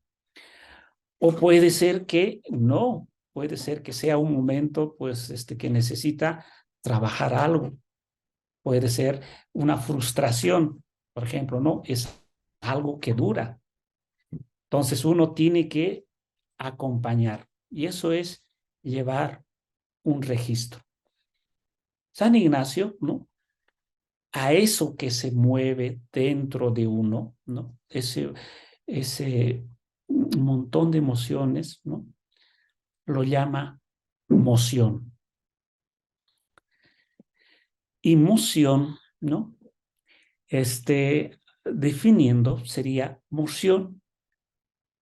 O puede ser que no, puede ser que sea un momento pues que necesita trabajar algo. Puede ser una frustración, por ejemplo, ¿no? Es algo que dura. Entonces uno tiene que acompañar, y eso es llevar un registro. San Ignacio, ¿no?, a eso que se mueve dentro de uno, ¿no?, ese montón de emociones, ¿no?, lo llama moción. Y moción, ¿no?, definiendo, sería: moción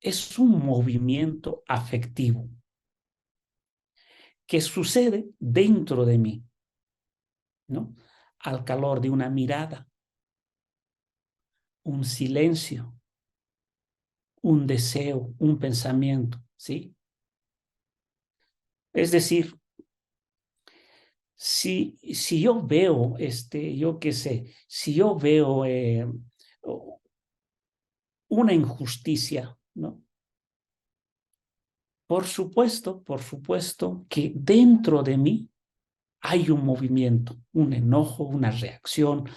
es un movimiento afectivo que sucede dentro de mí, ¿no?, al calor de una mirada, un silencio, un deseo, un pensamiento, ¿sí? Es decir, si yo veo, yo qué sé, si yo veo una injusticia, ¿no?, por supuesto que dentro de mí hay un movimiento, un enojo, una reacción,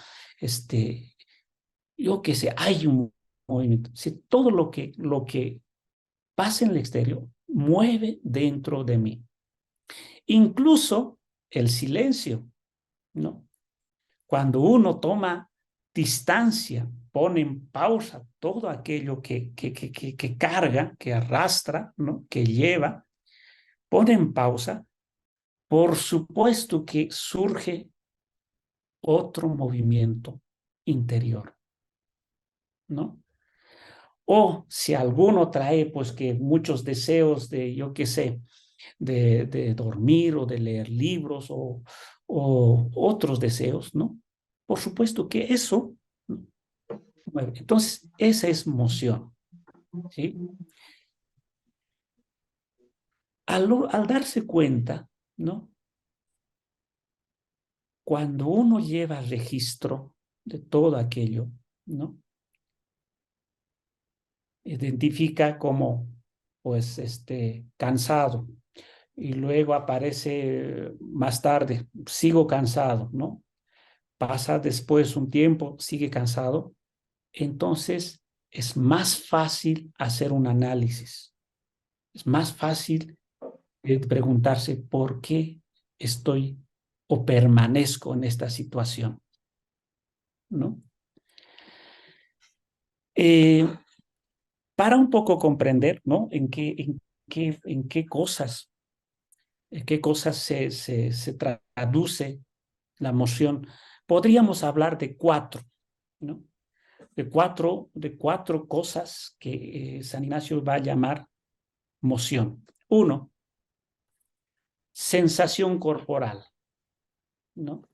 yo qué sé, hay un movimiento. Si todo lo que pasa en el exterior mueve dentro de mí. Incluso el silencio, ¿no? Cuando uno toma distancia, pone en pausa todo aquello que carga, que arrastra, ¿no? Que lleva, pone en pausa, por supuesto que surge otro movimiento interior, ¿no? O si alguno trae, pues que muchos deseos de, yo qué sé, de dormir o de leer libros o otros deseos, ¿no? Por supuesto que eso mueve. Entonces, esa es moción, ¿sí? Al darse cuenta, ¿no? Cuando uno lleva registro de todo aquello, ¿no? Identifica como, pues, cansado, y luego aparece más tarde, sigo cansado, ¿no? Pasa después un tiempo, sigue cansado, entonces es más fácil hacer un análisis, es más fácil preguntarse por qué estoy o permanezco en esta situación, ¿no? Para un poco comprender, ¿no? En qué cosas se traduce la emoción. Podríamos hablar de cuatro, ¿no? De cuatro cosas que San Ignacio va a llamar moción. Uno, sensación corporal, ¿no?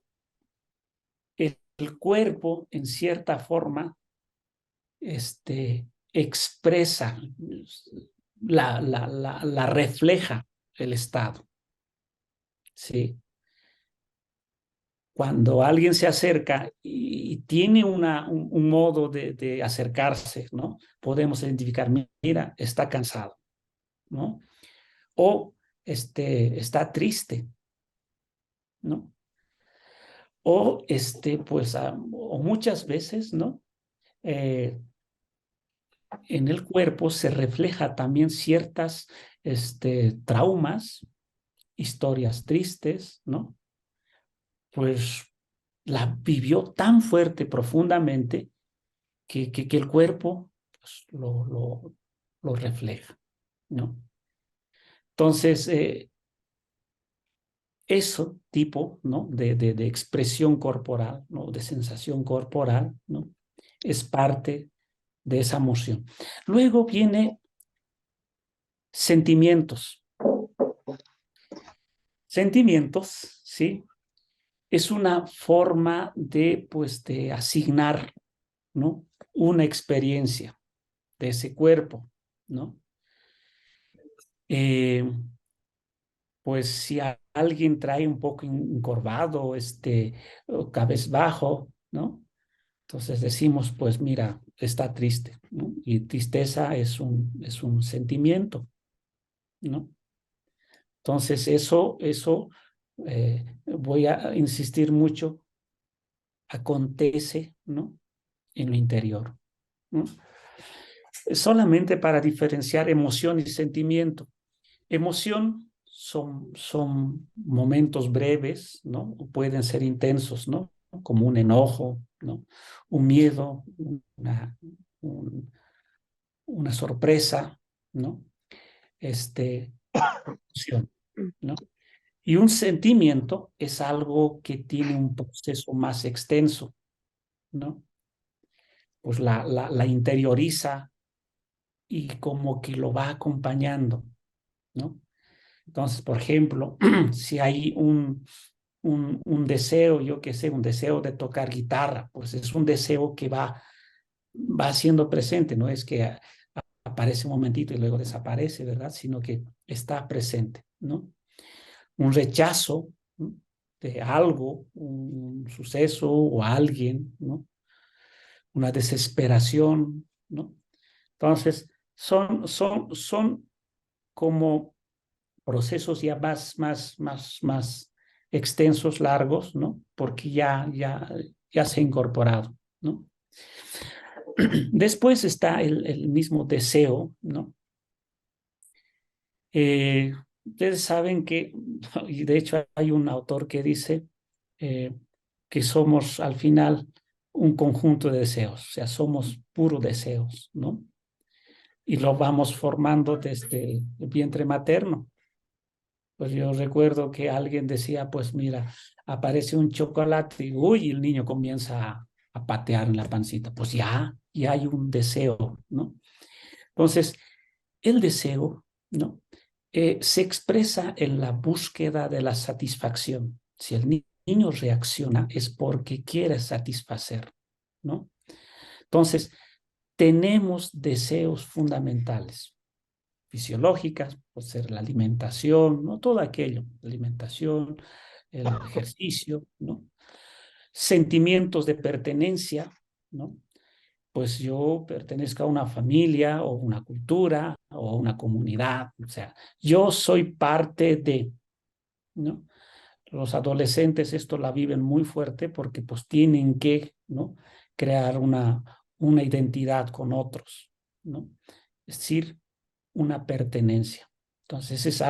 El cuerpo, en cierta forma, expresa, la refleja el estado. Sí. Cuando alguien se acerca y tiene un modo de acercarse, ¿no? Podemos identificar, mira, está cansado, ¿no? O está triste, ¿no? O pues, o muchas veces, ¿no? En el cuerpo se refleja también ciertas traumas, historias tristes, ¿no? Pues la vivió tan fuerte, profundamente, que el cuerpo pues, lo refleja, ¿no? Entonces, eso tipo, ¿no? de expresión corporal, ¿no? De sensación corporal, ¿no? Es parte de esa emoción. Luego viene sentimientos. Sentimientos, ¿sí? Es una forma de, pues, de asignar, ¿no? Una experiencia de ese cuerpo, ¿no? Pues si alguien trae un poco encorvado, o cabezbajo, ¿no? Entonces decimos, pues mira, está triste, ¿no? Y tristeza es un sentimiento, ¿no? Entonces eso voy a insistir mucho, acontece, ¿no? En lo interior, ¿no? Solamente para diferenciar emoción y sentimiento. Emoción son momentos breves, ¿no? Pueden ser intensos, ¿no? Como un enojo, ¿no? Un miedo, una sorpresa, ¿no? Emoción, ¿no? Y un sentimiento es algo que tiene un proceso más extenso, ¿no? Pues la interioriza y como que lo va acompañando, ¿no? Entonces, por ejemplo, si hay un deseo, yo qué sé, un deseo de tocar guitarra, pues es un deseo que va siendo presente, no es que aparece un momentito y luego desaparece, ¿verdad? Sino que está presente, ¿no? Un rechazo, ¿no? De algo, un suceso o alguien, ¿no? Una desesperación, ¿no? Entonces, son como procesos ya más extensos, largos, ¿no? Porque ya se ha incorporado, ¿no? Después está el mismo deseo, ¿no? Ustedes saben que, y de hecho hay un autor que dice que somos al final un conjunto de deseos, o sea, somos puros deseos, ¿no? Y lo vamos formando desde el vientre materno. Pues yo recuerdo que alguien decía, pues mira, aparece un chocolate y uy, el niño comienza a patear en la pancita. Pues ya hay un deseo, ¿no? Entonces, el deseo, ¿no? Se expresa en la búsqueda de la satisfacción. Si el niño reacciona es porque quiere satisfacer, ¿no? Entonces, tenemos deseos fundamentales, fisiológicas, puede ser la alimentación, ¿no? Todo aquello, la alimentación, el ejercicio, ¿no? Sentimientos de pertenencia, ¿no? Pues yo pertenezco a una familia o una cultura o una comunidad, o sea, yo soy parte de, ¿no? Los adolescentes esto la viven muy fuerte porque pues tienen que, ¿no? Crear una identidad con otros, ¿no? Es decir, una pertenencia. Entonces es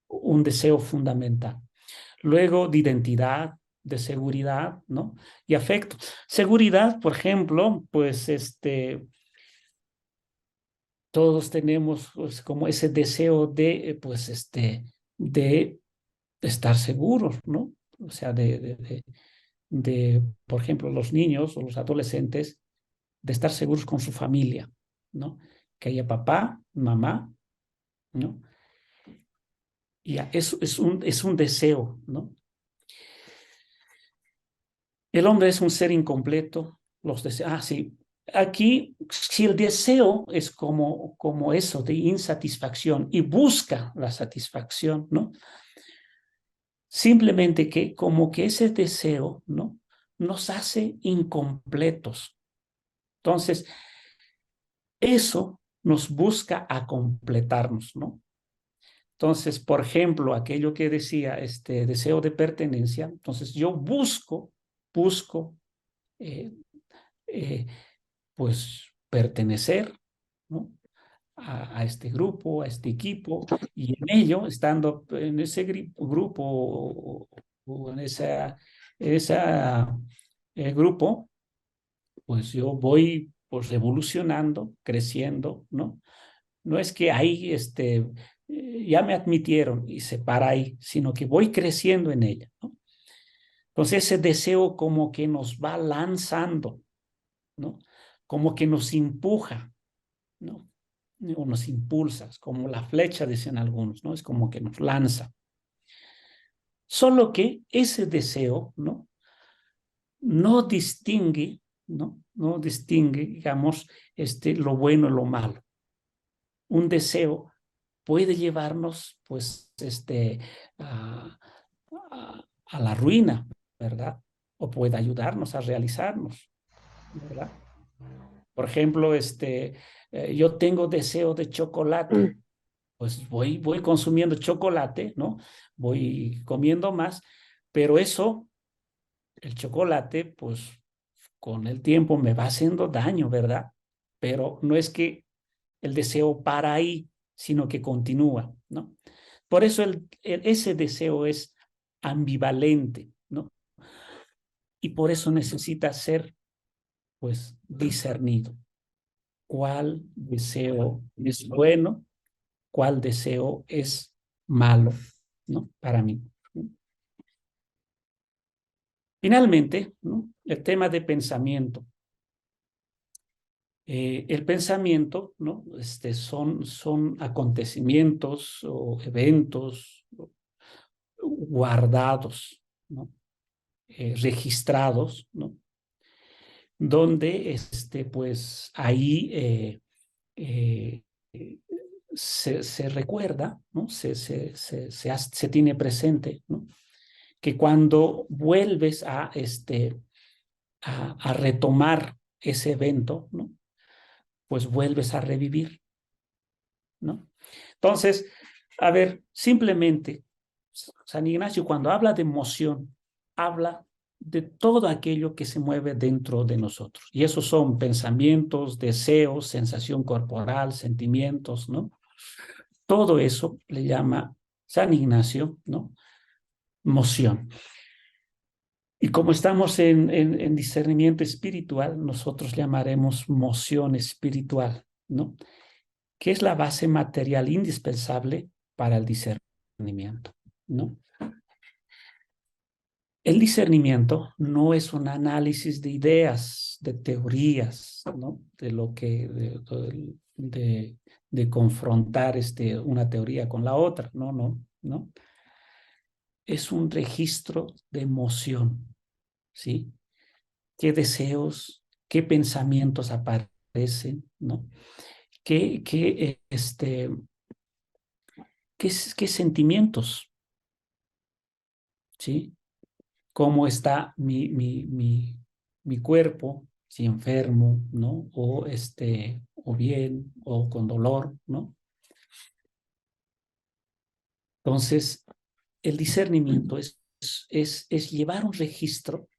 un deseo fundamental. Luego de identidad, de seguridad, ¿no? Y afecto. Seguridad, por ejemplo, pues todos tenemos pues, como ese deseo de, pues de estar seguros, ¿no? O sea, por ejemplo, los niños o los adolescentes, de estar seguros con su familia, ¿no? Que haya papá, mamá, ¿no? Y eso es un deseo, ¿no? El hombre es un ser incompleto, los deseos, sí. Aquí, si el deseo es como eso de insatisfacción y busca la satisfacción, ¿no? Simplemente que como que ese deseo, ¿no? Nos hace incompletos. Entonces, eso nos busca a completarnos, ¿no? Entonces, por ejemplo, aquello que decía, deseo de pertenencia, entonces yo busco, pues, pertenecer, ¿no? A este grupo, a este equipo, y en ello, estando en ese grupo o en esa grupo, pues yo voy pues evolucionando, creciendo, ¿no? No es que ahí ya me admitieron y se para ahí, sino que voy creciendo en ella, ¿no? Entonces ese deseo como que nos va lanzando, ¿no? Como que nos empuja, ¿no? O nos impulsa, como la flecha, dicen algunos, ¿no? Es como que nos lanza. Solo que ese deseo, ¿no? No distingue, ¿no? No distingue, digamos, lo bueno y lo malo. Un deseo puede llevarnos, pues, a la ruina, ¿verdad? O puede ayudarnos a realizarnos, ¿verdad? Por ejemplo, yo tengo deseo de chocolate, pues voy consumiendo chocolate, ¿no? Voy comiendo más, pero eso, el chocolate, pues con el tiempo me va haciendo daño, ¿verdad? Pero no es que el deseo para ahí, sino que continúa, ¿no? Por eso ese deseo es ambivalente, ¿no? Y por eso necesita ser, pues, discernido. ¿Cuál deseo es bueno? ¿Cuál deseo es malo, ¿no? Para mí. Finalmente, ¿no? El tema de pensamiento. El pensamiento, ¿no? Son acontecimientos o eventos guardados, ¿no? Registrados, ¿no? Donde pues ahí se recuerda, ¿no? Se tiene presente, ¿no? Que cuando vuelves a retomar ese evento, ¿no? Pues vuelves a revivir, ¿no? Entonces, a ver, simplemente, San Ignacio cuando habla de emoción, habla de todo aquello que se mueve dentro de nosotros. Y esos son pensamientos, deseos, sensación corporal, sentimientos, ¿no? Todo eso le llama San Ignacio, ¿no? Moción. Y como estamos en discernimiento espiritual, nosotros llamaremos moción espiritual, ¿no? Que es la base material indispensable para el discernimiento, ¿no? El discernimiento no es un análisis de ideas, de teorías, ¿no? De lo que, de confrontar una teoría con la otra, no. Es un registro de emoción, ¿sí? ¿Qué deseos, qué pensamientos aparecen, ¿no? ¿Qué sentimientos, ¿sí? ¿Cómo está mi cuerpo, si enfermo, ¿no? O bien, o con dolor, ¿no? Entonces, el discernimiento es llevar un registro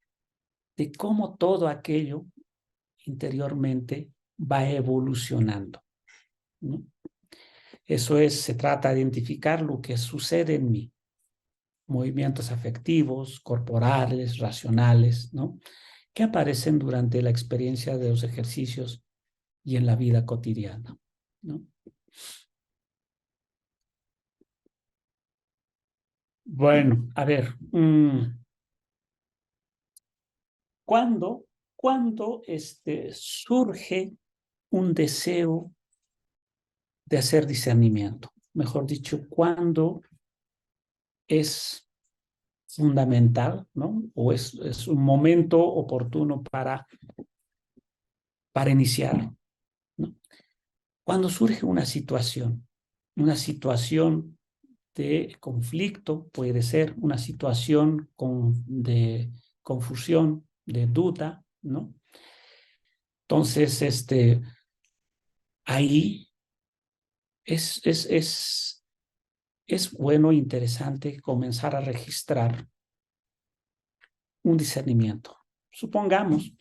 de cómo todo aquello interiormente va evolucionando, ¿no? Eso se trata de identificar lo que sucede en mí, movimientos afectivos, corporales, racionales, ¿no? Que aparecen durante la experiencia de los ejercicios y en la vida cotidiana, ¿no? Bueno, a ver, ¿cuándo surge un deseo de hacer discernimiento? Mejor dicho, ¿cuándo es fundamental, ¿no? O es un momento oportuno para iniciar, ¿no? Cuando surge una situación de conflicto, puede ser una situación de confusión, de duda, ¿no? Entonces, ahí es bueno e interesante comenzar a registrar un discernimiento. Supongamos,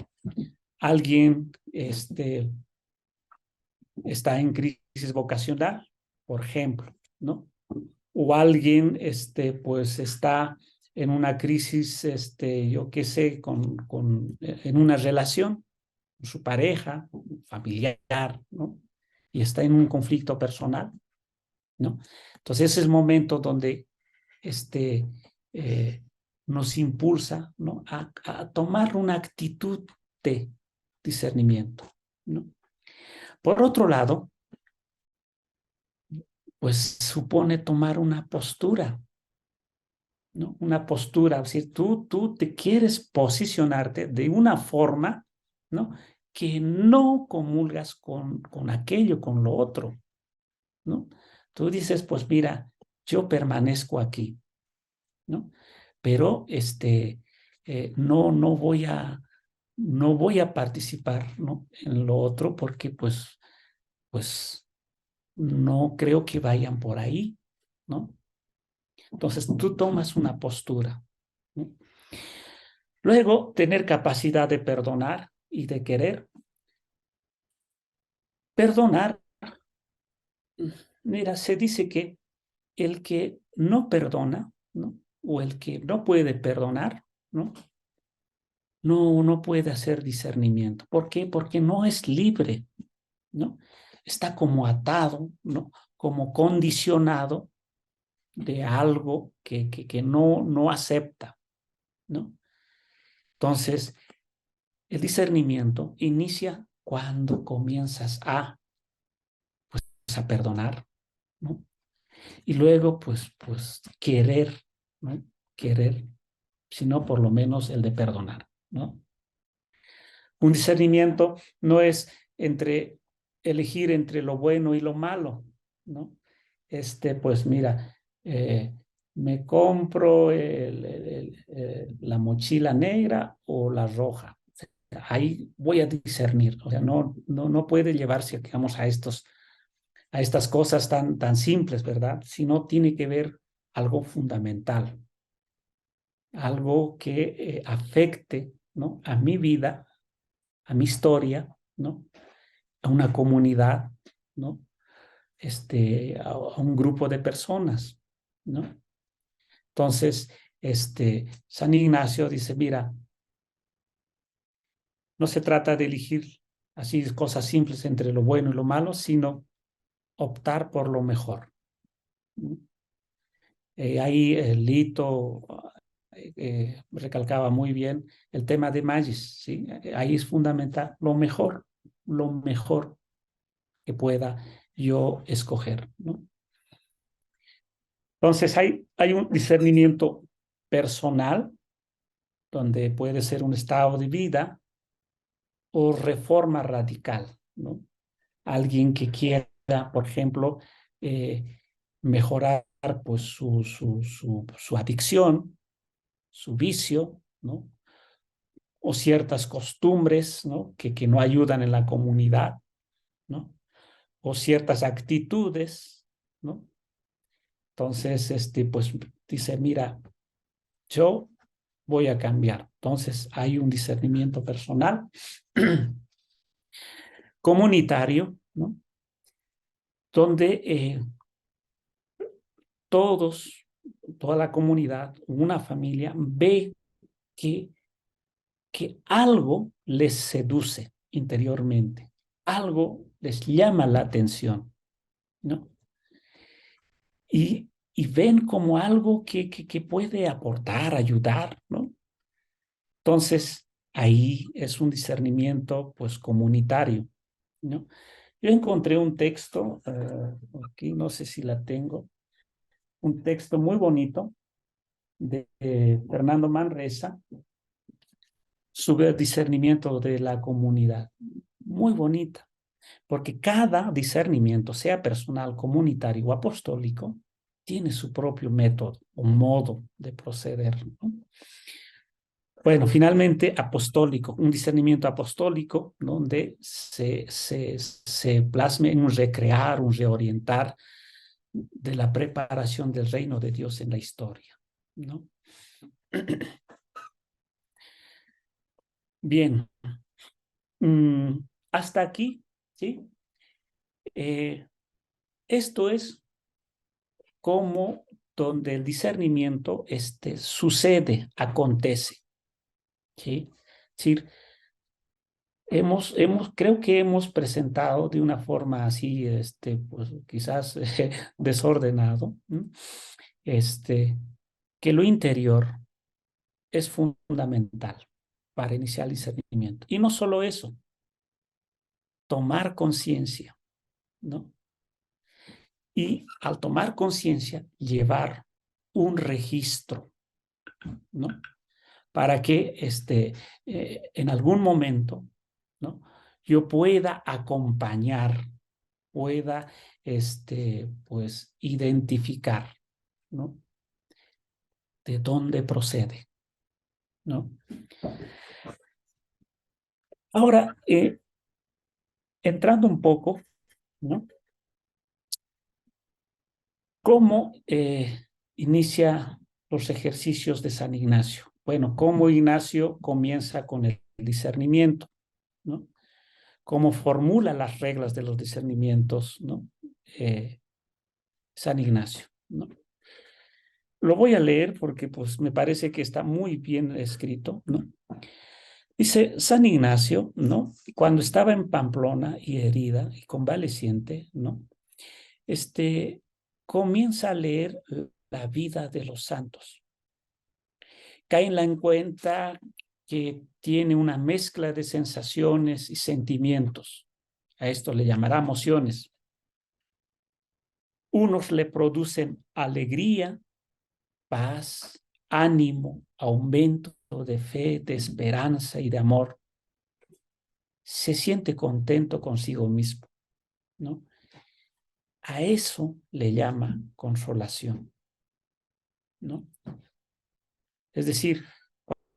alguien está en crisis vocacional, por ejemplo, ¿no? O alguien pues está en una crisis, yo qué sé, en una relación con su pareja, familiar, ¿no? Y está en un conflicto personal, ¿no? Entonces ese es el momento donde nos impulsa, ¿no? a tomar una actitud de discernimiento, ¿no? Por otro lado, pues supone tomar una postura, ¿no? Una postura, es decir, tú te quieres posicionarte de una forma, ¿no? Que no comulgas con aquello, con lo otro, ¿no? Tú dices, pues mira, yo permanezco aquí, ¿no? Pero no voy a participar, ¿no? En lo otro porque pues no creo que vayan por ahí, ¿no? Entonces tú tomas una postura, ¿no? Luego, tener capacidad de perdonar y de querer. Perdonar, mira, se dice que el que no perdona, ¿no? O el que no puede perdonar, ¿no? No puede hacer discernimiento. ¿Por qué? Porque no es libre, ¿no? Está como atado, ¿no? Como condicionado de algo que no acepta, ¿no? Entonces, el discernimiento inicia cuando comienzas a perdonar, ¿no? Y luego, pues querer, ¿no? Querer, sino por lo menos el de perdonar, ¿no? Un discernimiento no es elegir entre lo bueno y lo malo, ¿no? Pues mira, me compro la mochila negra o la roja. Ahí voy a discernir, o sea, no puede llevarse, digamos, a estos a estas cosas tan simples, ¿verdad? Sino tiene que ver algo fundamental, algo que afecte, ¿no?, a mi vida, a mi historia, ¿no?, a una comunidad, ¿no?, a un grupo de personas, ¿no? Entonces, San Ignacio dice, mira, no se trata de elegir así cosas simples entre lo bueno y lo malo, sino optar por lo mejor. Ahí Lito recalcaba muy bien el tema de Magis, ¿sí? Ahí es fundamental lo mejor que pueda yo escoger, ¿no? Entonces hay un discernimiento personal, donde puede ser un estado de vida o reforma radical, ¿no? Alguien que quiera, por ejemplo, mejorar pues su adicción, su vicio, ¿no? O ciertas costumbres, ¿no?, que no ayudan en la comunidad, ¿no? O ciertas actitudes, ¿no? Entonces, pues dice, mira, yo voy a cambiar. Entonces, hay un discernimiento personal, comunitario, ¿no?, donde toda la comunidad, una familia, ve que algo les seduce interiormente, algo les llama la atención, ¿no? Y ven como algo que puede aportar, ayudar, ¿no? Entonces, ahí es un discernimiento, pues, comunitario, ¿no? Yo encontré un texto, aquí no sé si la tengo, un texto muy bonito de Fernando Manresa sobre el discernimiento de la comunidad. Muy bonita, porque cada discernimiento, sea personal, comunitario o apostólico, tiene su propio método o modo de proceder, ¿no? Bueno, finalmente, apostólico, un discernimiento apostólico donde se plasme en un recrear, un reorientar de la preparación del reino de Dios en la historia, ¿no? Bien, hasta aquí, ¿sí? Esto es como donde el discernimiento sucede, acontece, ¿sí? Es decir, creo que hemos presentado de una forma así, pues quizás desordenado, ¿no?, que lo interior es fundamental para iniciar el discernimiento. Y no solo eso, tomar conciencia, ¿no? Y al tomar conciencia, llevar un registro, ¿no?, para que en algún momento, ¿no?, yo pueda acompañar, pueda pues identificar, ¿no?, de dónde procede, ¿no? Ahora, entrando un poco, ¿no?, ¿cómo inicia los ejercicios de San Ignacio? Bueno, cómo Ignacio comienza con el discernimiento, ¿no? Cómo formula las reglas de los discernimientos, ¿no?, San Ignacio, ¿no? Lo voy a leer porque pues me parece que está muy bien escrito, ¿no? Dice San Ignacio, ¿no?, cuando estaba en Pamplona y herida y convaleciente, ¿no?, comienza a leer la vida de los santos. Cae en la cuenta que tiene una mezcla de sensaciones y sentimientos. A esto le llamará emociones. Unos le producen alegría, paz, ánimo, aumento de fe, de esperanza y de amor. Se siente contento consigo mismo, ¿no? A eso le llama consolación, ¿no? Es decir,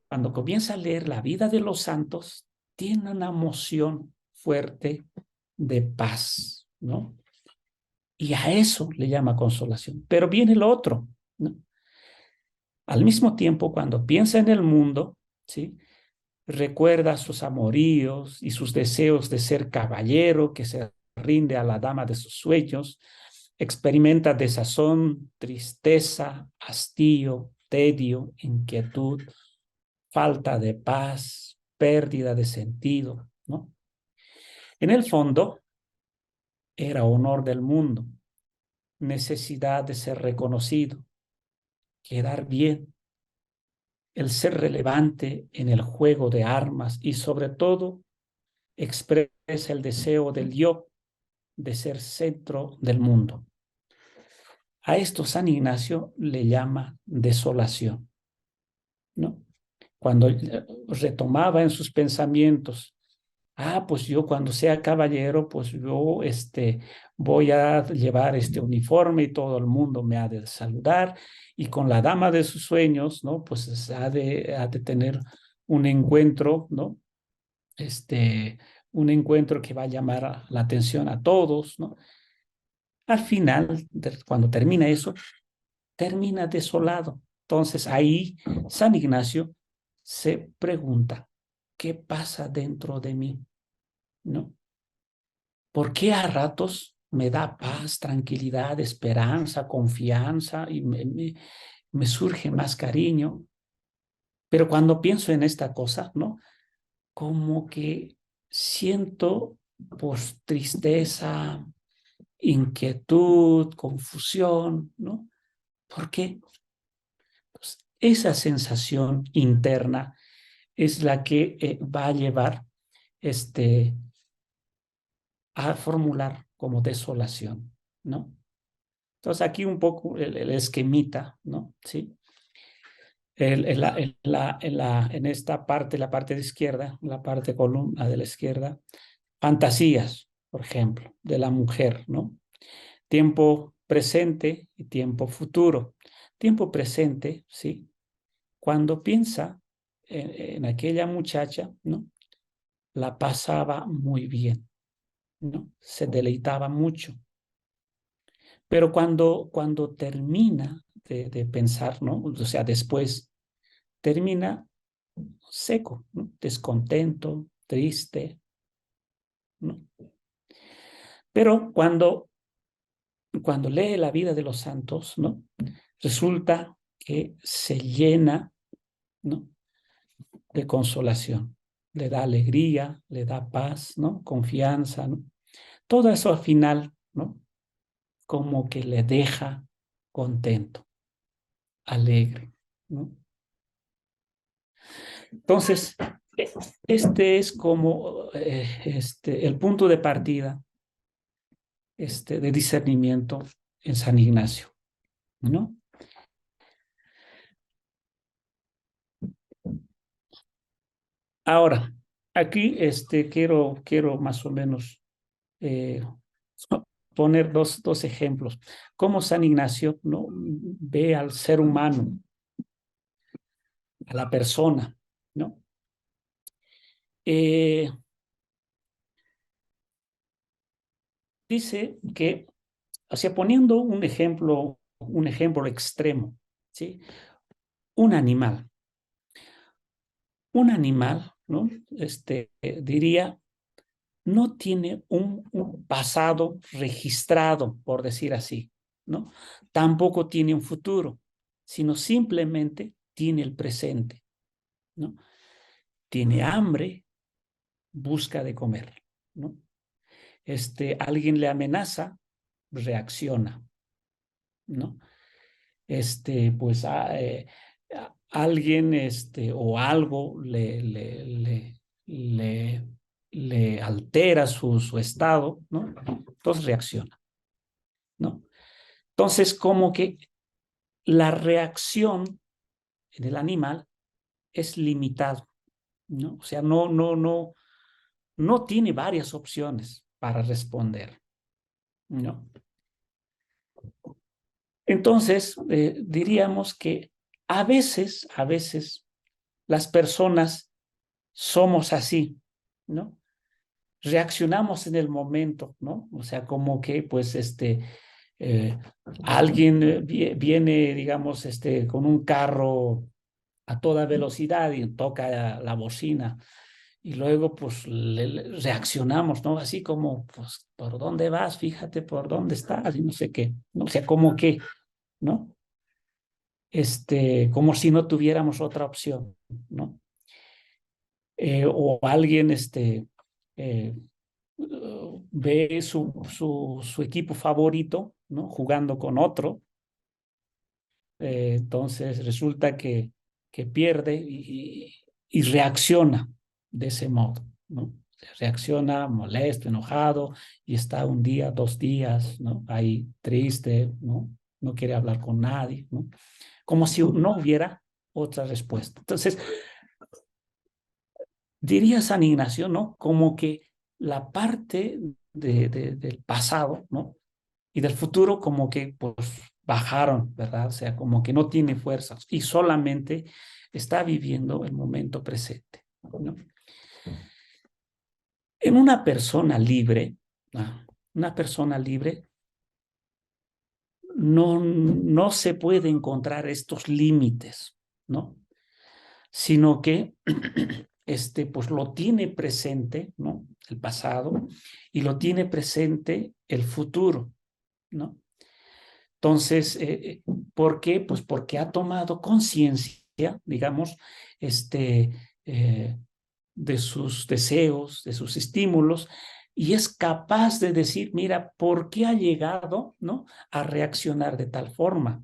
cuando comienza a leer la vida de los santos, tiene una emoción fuerte de paz, ¿no? Y a eso le llama consolación. Pero viene lo otro, ¿no? Al mismo tiempo, cuando piensa en el mundo, ¿sí? Recuerda sus amoríos y sus deseos de ser caballero que se rinde a la dama de sus sueños, experimenta desazón, tristeza, hastío, tedio, inquietud, falta de paz, pérdida de sentido, ¿no? En el fondo, era honor del mundo, necesidad de ser reconocido, quedar bien, el ser relevante en el juego de armas y sobre todo expresa el deseo del yo de ser centro del mundo. A esto San Ignacio le llama desolación, ¿no? Cuando retomaba en sus pensamientos, pues yo cuando sea caballero, pues yo voy a llevar este uniforme y todo el mundo me ha de saludar y con la dama de sus sueños, ¿no? Pues ha de tener un encuentro, ¿no? Un encuentro que va a llamar la atención a todos, ¿no? Al final, cuando termina eso, termina desolado. Entonces ahí San Ignacio se pregunta, ¿qué pasa dentro de mí? ¿No? ¿Por qué a ratos me da paz, tranquilidad, esperanza, confianza y me surge más cariño? Pero cuando pienso en esta cosa, ¿no? Como que siento pues tristeza, inquietud, confusión, ¿no? ¿Por qué? Pues esa sensación interna es la que va a llevar a formular como desolación, ¿no? Entonces aquí un poco el esquemita, ¿no? ¿Sí? En esta parte, la parte de izquierda, la parte columna de la izquierda, fantasías, por ejemplo, de la mujer, ¿no? Tiempo presente y tiempo futuro. Tiempo presente, ¿sí? Cuando piensa en aquella muchacha, ¿no? La pasaba muy bien, ¿no? Se deleitaba mucho. Pero cuando termina de pensar, ¿no? O sea, después termina seco, ¿no? Descontento, triste, ¿no? Pero cuando lee la vida de los santos, ¿no? Resulta que se llena, ¿no? De consolación. Le da alegría, le da paz, ¿no? Confianza, ¿no? Todo eso al final, ¿no? Como que le deja contento, alegre, ¿no? Entonces, este es como el punto de partida de discernimiento en San Ignacio, ¿no? Ahora, aquí quiero más o menos poner dos ejemplos. Cómo San Ignacio, ¿no? Ve al ser humano, a la persona, ¿no? Dice que, o sea, poniendo un ejemplo extremo, ¿sí? Un animal, ¿no? Diría, no tiene un pasado registrado, por decir así, ¿no? Tampoco tiene un futuro, sino simplemente tiene el presente, ¿no? Tiene hambre, busca de comer, ¿no? Alguien le amenaza, reacciona, ¿no? Pues alguien o algo le altera su estado, ¿no? Entonces reacciona, ¿no? Entonces, como que la reacción en el animal es limitado, ¿no? O sea, no tiene varias opciones para responder, ¿no? Entonces, diríamos que a veces las personas somos así, ¿no? Reaccionamos en el momento, ¿no? O sea, como que, pues, Alguien viene, digamos, con un carro a toda velocidad y toca la bocina. Y luego, pues, reaccionamos, ¿no? Así como, pues, ¿por dónde vas? Fíjate por dónde estás y no sé qué, ¿no? O sea, como que, ¿no? Como si no tuviéramos otra opción, ¿no? O alguien, ve su equipo favorito, ¿no? Jugando con otro. Entonces resulta que pierde y reacciona de ese modo, ¿no? Reacciona molesto, enojado y está un día, 2 días, ¿no? Ahí triste, ¿no? No quiere hablar con nadie, ¿no? Como si no hubiera otra respuesta. Entonces, diría San Ignacio, ¿no? Como que la parte del pasado, ¿no? Y del futuro como que pues bajaron, ¿verdad? O sea, como que no tiene fuerzas y solamente está viviendo el momento presente, ¿no? En una persona libre, ¿no? Una persona libre no se puede encontrar estos límites, ¿no? Sino que pues lo tiene presente, ¿no? El pasado y lo tiene presente el futuro, ¿no? Entonces, ¿por qué? Pues porque ha tomado conciencia, digamos, de sus deseos, de sus estímulos, y es capaz de decir, mira, ¿por qué ha llegado, ¿no? A reaccionar de tal forma,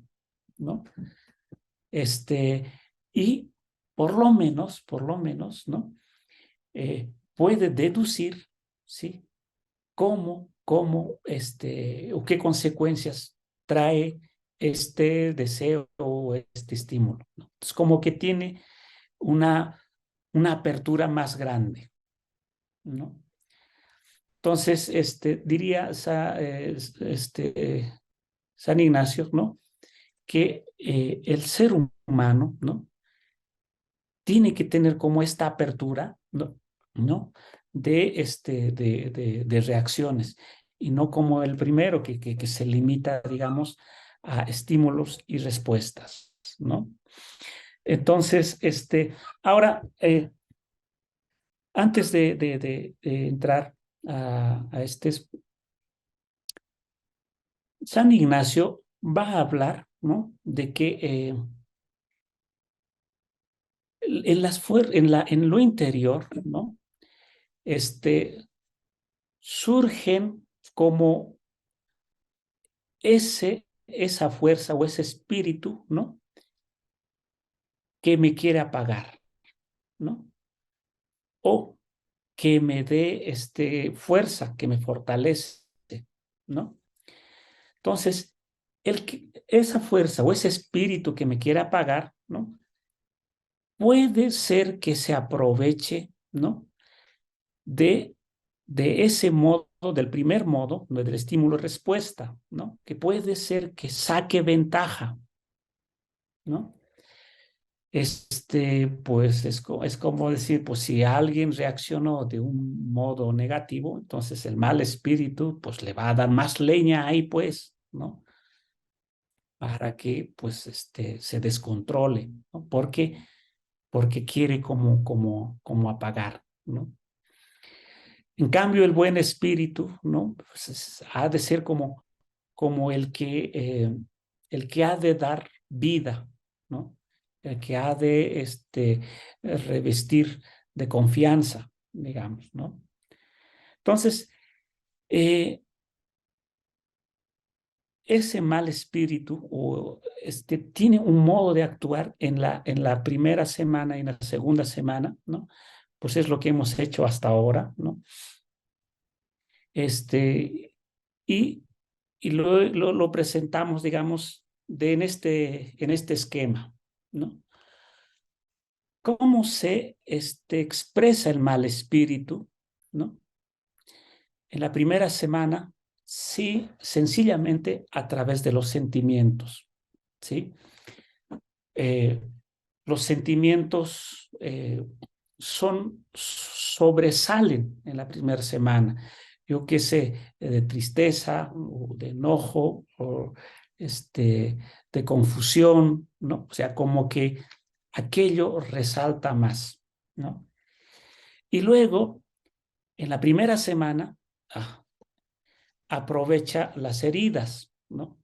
¿no? Y por lo menos, ¿no? Puede deducir, ¿sí? cómo, o qué consecuencias trae este deseo o este estímulo, ¿no? Es como que tiene una apertura más grande, ¿no? Entonces, diría San Ignacio, ¿no? Que el ser humano, ¿no? Tiene que tener como esta apertura, ¿no? ¿no? De reacciones y no como el primero que se limita, digamos, a estímulos y respuestas, ¿no? Entonces, ahora, antes de entrar a San Ignacio va a hablar, ¿no? De que en lo interior, ¿no? Surgen como esa fuerza o ese espíritu, ¿no? Que me quiere apagar, ¿no? O que me dé fuerza, que me fortalece, ¿no? Entonces, esa fuerza o ese espíritu que me quiere apagar, ¿no? Puede ser que se aproveche, ¿no? De ese modo, del primer modo, del estímulo-respuesta, ¿no? Que puede ser que saque ventaja, ¿no? Pues es como decir, pues si alguien reaccionó de un modo negativo, entonces el mal espíritu, pues le va a dar más leña ahí, pues, ¿no? Para que, pues, se descontrole, ¿no? Porque quiere como apagar, ¿no? En cambio, el buen espíritu, ¿no? Pues ha de ser como el que ha de dar vida, ¿no? El que ha de revestir de confianza, digamos, ¿no? Entonces, ese mal espíritu tiene un modo de actuar en la primera semana y en la segunda semana, ¿no? Pues es lo que hemos hecho hasta ahora, ¿no? Y lo presentamos, digamos, en este esquema, ¿no? ¿Cómo se expresa el mal espíritu, ¿no? En la primera semana, sí, sencillamente a través de los sentimientos, ¿sí? Los sentimientos sobresalen en la primera semana. yo qué sé, de tristeza, o de enojo, o de confusión, ¿no? O sea, como que aquello resalta más, ¿no? Y luego, en la primera semana, aprovecha las heridas, ¿no?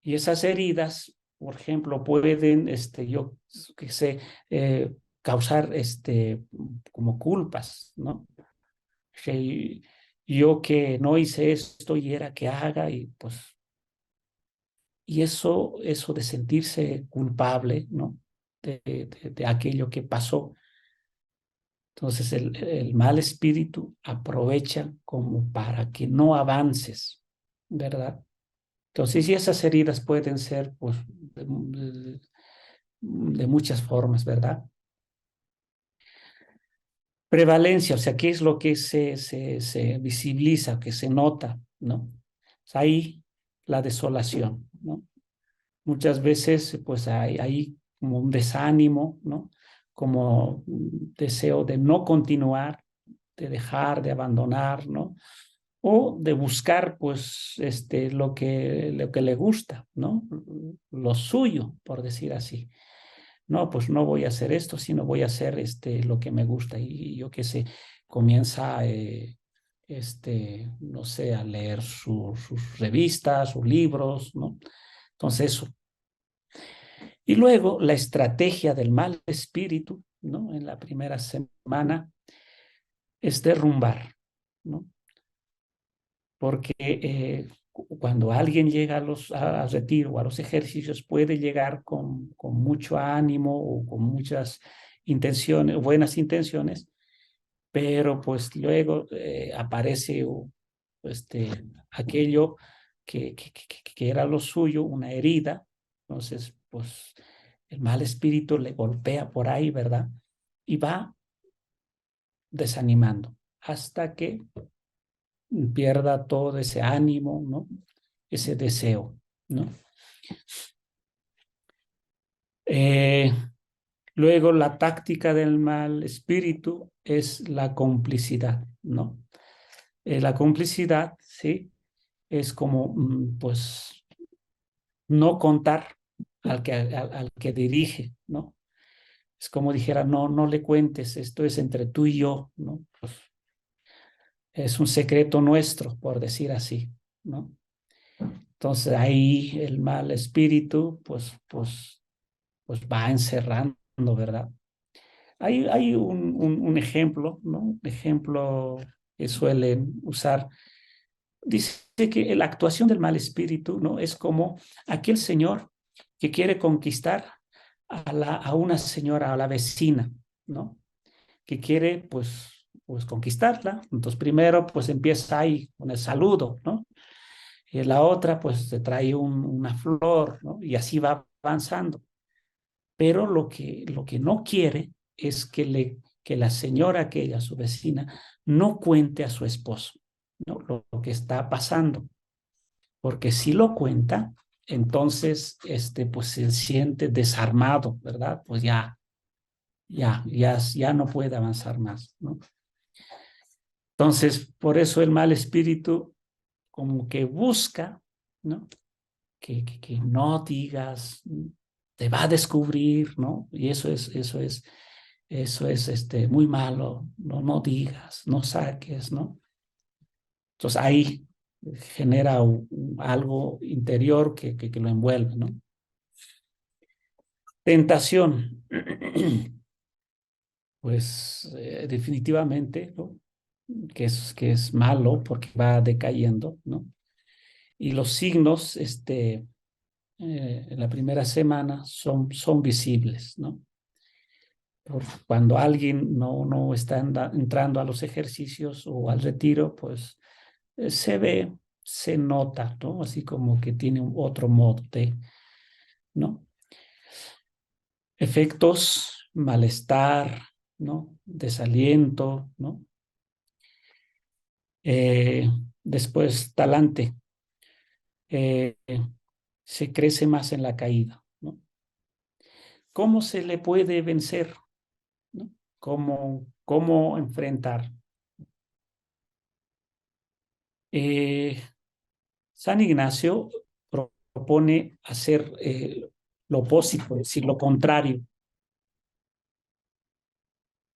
Y esas heridas, por ejemplo, pueden, yo qué sé, causar, como culpas, ¿no? Que yo que no hice esto y era que haga, y pues, y eso de sentirse culpable, ¿no? De aquello que pasó. Entonces el mal espíritu aprovecha como para que no avances, ¿verdad? Entonces, y esas heridas pueden ser, pues, de muchas formas, ¿verdad? Prevalencia, o sea, ¿qué es lo que se visibiliza, que se nota, ¿no? Pues ahí la desolación, ¿no? Muchas veces, pues, hay como un desánimo, ¿no? Como un deseo de no continuar, de dejar, de abandonar, ¿no? O de buscar, pues, lo que le gusta, ¿no? Lo suyo, por decir así. No, pues no voy a hacer esto, sino voy a hacer lo que me gusta. Y yo qué sé, comienza, no sé, a leer sus revistas, sus libros, ¿no? Entonces eso. Y luego la estrategia del mal espíritu, ¿no? En la primera semana es derrumbar, ¿no? Porque cuando alguien llega al retiro o a los ejercicios, puede llegar con mucho ánimo o con muchas intenciones, buenas intenciones, pero pues luego aparece aquello que era lo suyo, una herida. Entonces, pues el mal espíritu le golpea por ahí, ¿verdad? Y va desanimando hasta que pierda todo ese ánimo, ¿no? Ese deseo, ¿no? Luego la táctica del mal espíritu es la complicidad, ¿no? La complicidad, ¿sí? Es como, pues, no contar al que dirige, ¿no? Es como dijera, no le cuentes, esto es entre tú y yo, ¿no? Pues, es un secreto nuestro, por decir así, ¿no? Entonces ahí el mal espíritu, pues va encerrando, ¿verdad? Hay un ejemplo, ¿no? Un ejemplo que suelen usar. Dice que la actuación del mal espíritu, ¿no? Es como aquel señor que quiere conquistar a una señora, a la vecina, ¿no? Que quiere, pues conquistarla. Entonces primero, pues empieza ahí con el saludo, ¿no? Y la otra, pues te trae una flor, ¿no? Y así va avanzando. Pero lo que no quiere es que la señora aquella, su vecina, no cuente a su esposo, ¿no? Lo que está pasando. Porque si lo cuenta, entonces, pues se siente desarmado, ¿verdad? Pues ya no puede avanzar más, ¿no? Entonces, por eso el mal espíritu como que busca, ¿no? Que no digas, te va a descubrir, ¿no? Y eso es muy malo, no digas, no saques, ¿no? Entonces ahí genera algo interior que lo envuelve, ¿no? Tentación, pues definitivamente, ¿no? Que es malo porque va decayendo, ¿no? Y los signos, en la primera semana son visibles, ¿no? Cuando alguien no está entrando a los ejercicios o al retiro, pues se ve, se nota, ¿no? Así como que tiene otro modo ¿no? Efectos, malestar, ¿no? Desaliento, ¿no? Después, talante. Se crece más en la caída, ¿no? ¿Cómo se le puede vencer? ¿No? ¿Cómo enfrentar? San Ignacio propone hacer lo opuesto, es decir, lo contrario.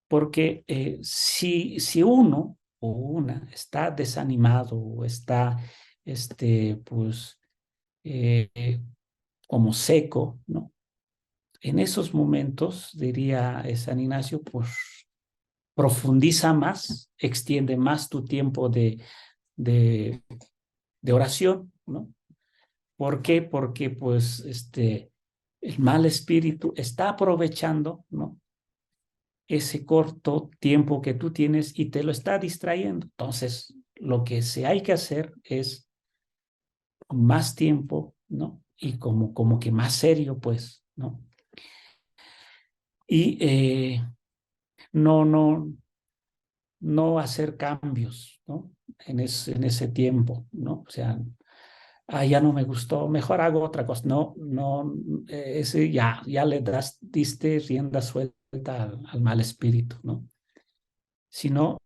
Porque si uno o una está desanimado o está, pues, como seco, ¿no? En esos momentos, diría San Ignacio, pues profundiza más, extiende más tu tiempo de oración, ¿no? ¿Por qué? Porque pues el mal espíritu está aprovechando, ¿no? Ese corto tiempo que tú tienes y te lo está distrayendo. Entonces, lo que se hay que hacer es más tiempo, ¿no? Y como que más serio, pues, ¿no? Y no hacer cambios, ¿no? En ese tiempo, ¿no? O sea, ya no me gustó, mejor hago otra cosa. No, ese ya le diste rienda suelta al mal espíritu, ¿no? Sino,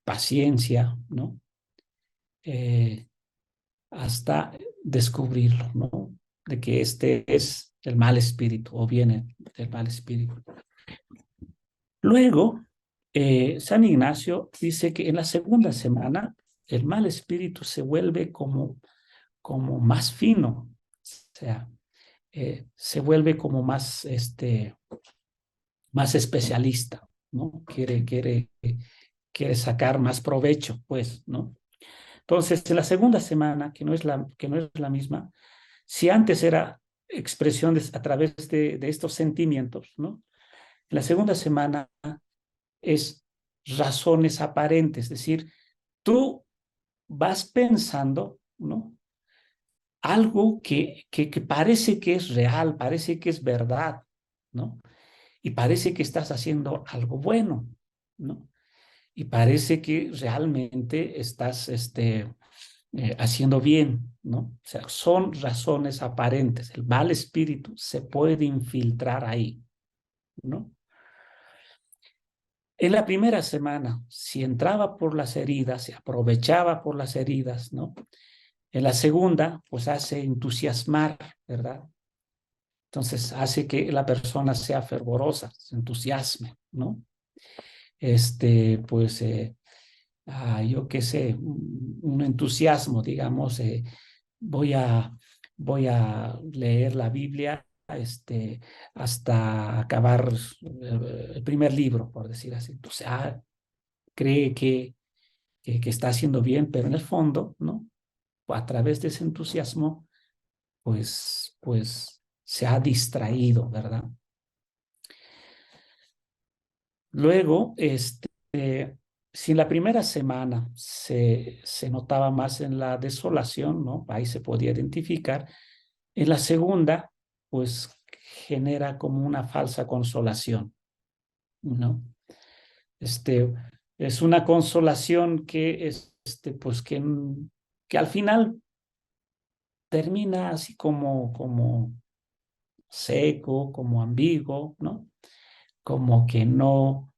paciencia, ¿no? Hasta descubrirlo, ¿no? De que este es el mal espíritu o viene del mal espíritu. Luego, San Ignacio dice que en la segunda semana el mal espíritu se vuelve como más fino, o sea, se vuelve como más, más especialista, ¿no? Quiere sacar más provecho, pues, ¿no? Entonces, en la segunda semana, que no es la misma, si antes era expresión a través de estos sentimientos, ¿no? En la segunda semana es razones aparentes, es decir, tú vas pensando, ¿no? Algo que parece que es real, parece que es verdad, ¿no? Y parece que estás haciendo algo bueno, ¿no? Y parece que realmente estás haciendo bien, ¿no? O sea, son razones aparentes. El mal espíritu se puede infiltrar ahí, ¿no? En la primera semana, si entraba por las heridas, se aprovechaba por las heridas, ¿no? En la segunda, pues hace entusiasmar, ¿verdad? Entonces hace que la persona sea fervorosa, se entusiasme, ¿no? Pues, yo qué sé, un entusiasmo, digamos, voy a leer la Biblia hasta acabar el primer libro, por decir así. Entonces, cree que está haciendo bien, pero en el fondo, ¿no? A través de ese entusiasmo, pues se ha distraído, ¿verdad? Luego, si en la primera semana se notaba más en la desolación, ¿no? Ahí se podía identificar. En la segunda, pues genera como una falsa consolación, ¿no? Es una consolación que pues que al final termina así como seco, como ambiguo, ¿no? Como que no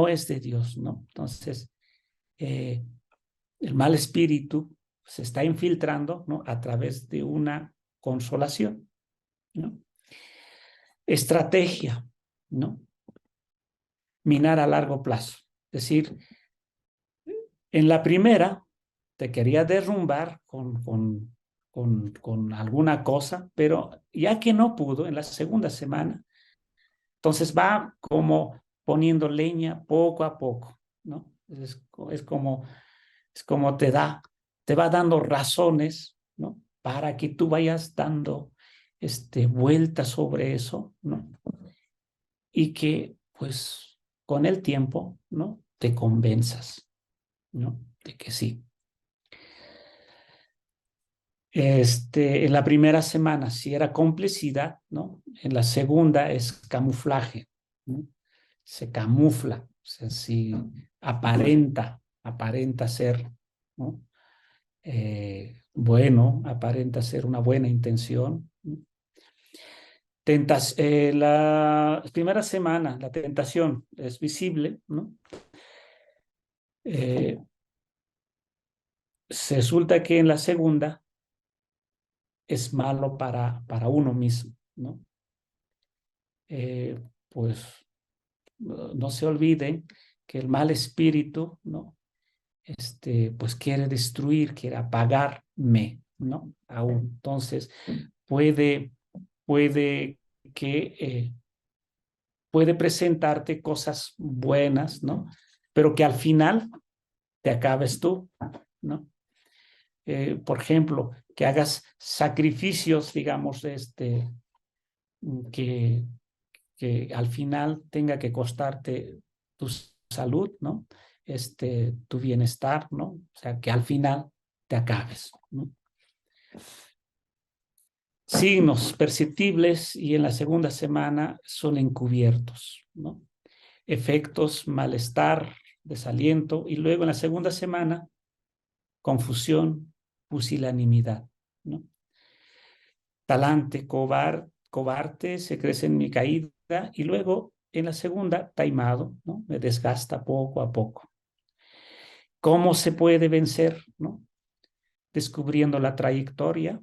es de Dios, ¿no? Entonces, el mal espíritu se está infiltrando, ¿no? A través de una consolación, ¿no? Estrategia, ¿no? Minar a largo plazo. Es decir, en la primera te quería derrumbar con alguna cosa, pero ya que no pudo, en la segunda semana, entonces va como poniendo leña poco a poco, ¿no? Es como te va dando razones, ¿no? Para que tú vayas dando vueltas sobre eso, ¿no? Y que, pues, con el tiempo, ¿no? Te convenzas, ¿no? De que sí. En la primera semana sí era complicidad, ¿no? En la segunda es camuflaje, ¿no? Se camufla, o sea, sí aparenta ser, ¿no? Bueno, aparenta ser una buena intención. La primera semana, la tentación es visible, ¿no? resulta que en la segunda es malo para uno mismo, ¿no? Pues no se olviden que el mal espíritu, ¿no? Pues quiere destruir, quiere apagarme, ¿no? Aún. Entonces, puede que puede presentarte cosas buenas, ¿no? Pero que al final te acabes tú, ¿no? Por ejemplo, que hagas sacrificios, digamos, que al final tenga que costarte tu salud, ¿no? Tu bienestar, ¿no? O sea, que al final te acabes, ¿no? Signos perceptibles y en la segunda semana son encubiertos, ¿no? Efectos, malestar, desaliento, y luego en la segunda semana, confusión, pusilanimidad, ¿no? Talante, cobarde, se crece en mi caída, y luego en la segunda, taimado, ¿no? Me desgasta poco a poco. ¿Cómo se puede vencer, ¿no? Descubriendo la trayectoria,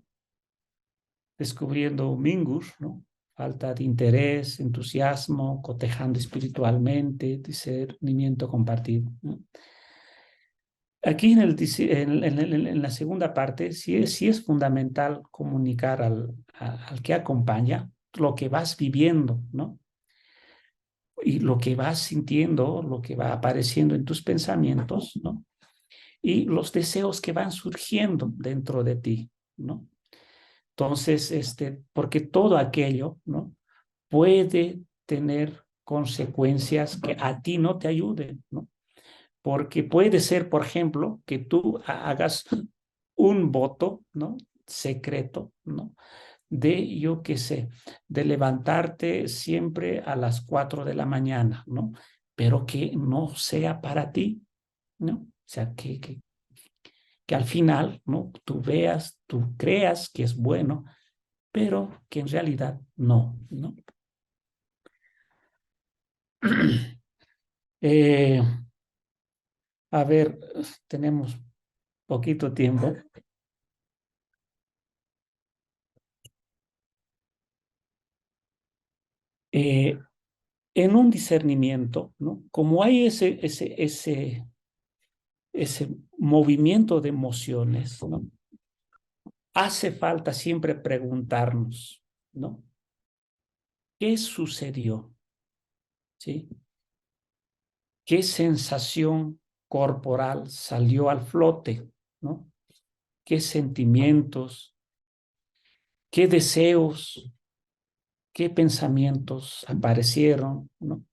descubriendo mingus, ¿no? Falta de interés, entusiasmo, cotejando espiritualmente, discernimiento compartido, ¿no? Aquí en la segunda parte sí es fundamental comunicar al que acompaña lo que vas viviendo, ¿no? Y lo que vas sintiendo, lo que va apareciendo en tus pensamientos, ¿no? Y los deseos que van surgiendo dentro de ti, ¿no? Entonces, porque todo aquello, ¿no? Puede tener consecuencias que a ti no te ayuden, ¿no? Porque puede ser, por ejemplo, que tú hagas un voto, ¿no? Secreto, ¿no? De, yo qué sé, de levantarte siempre a las 4 de la mañana, ¿no? Pero que no sea para ti, ¿no? O sea, que al final, ¿no? Tú veas, tú creas que es bueno, pero que en realidad no, ¿no? A ver, tenemos poquito tiempo. En un discernimiento, ¿no? Como hay ese movimiento de emociones, ¿no? Hace falta siempre preguntarnos, ¿no? ¿Qué sucedió? ¿Sí? ¿Qué sensación corporal salió al flote, ¿no? ¿Qué sentimientos, qué deseos, qué pensamientos aparecieron, ¿no?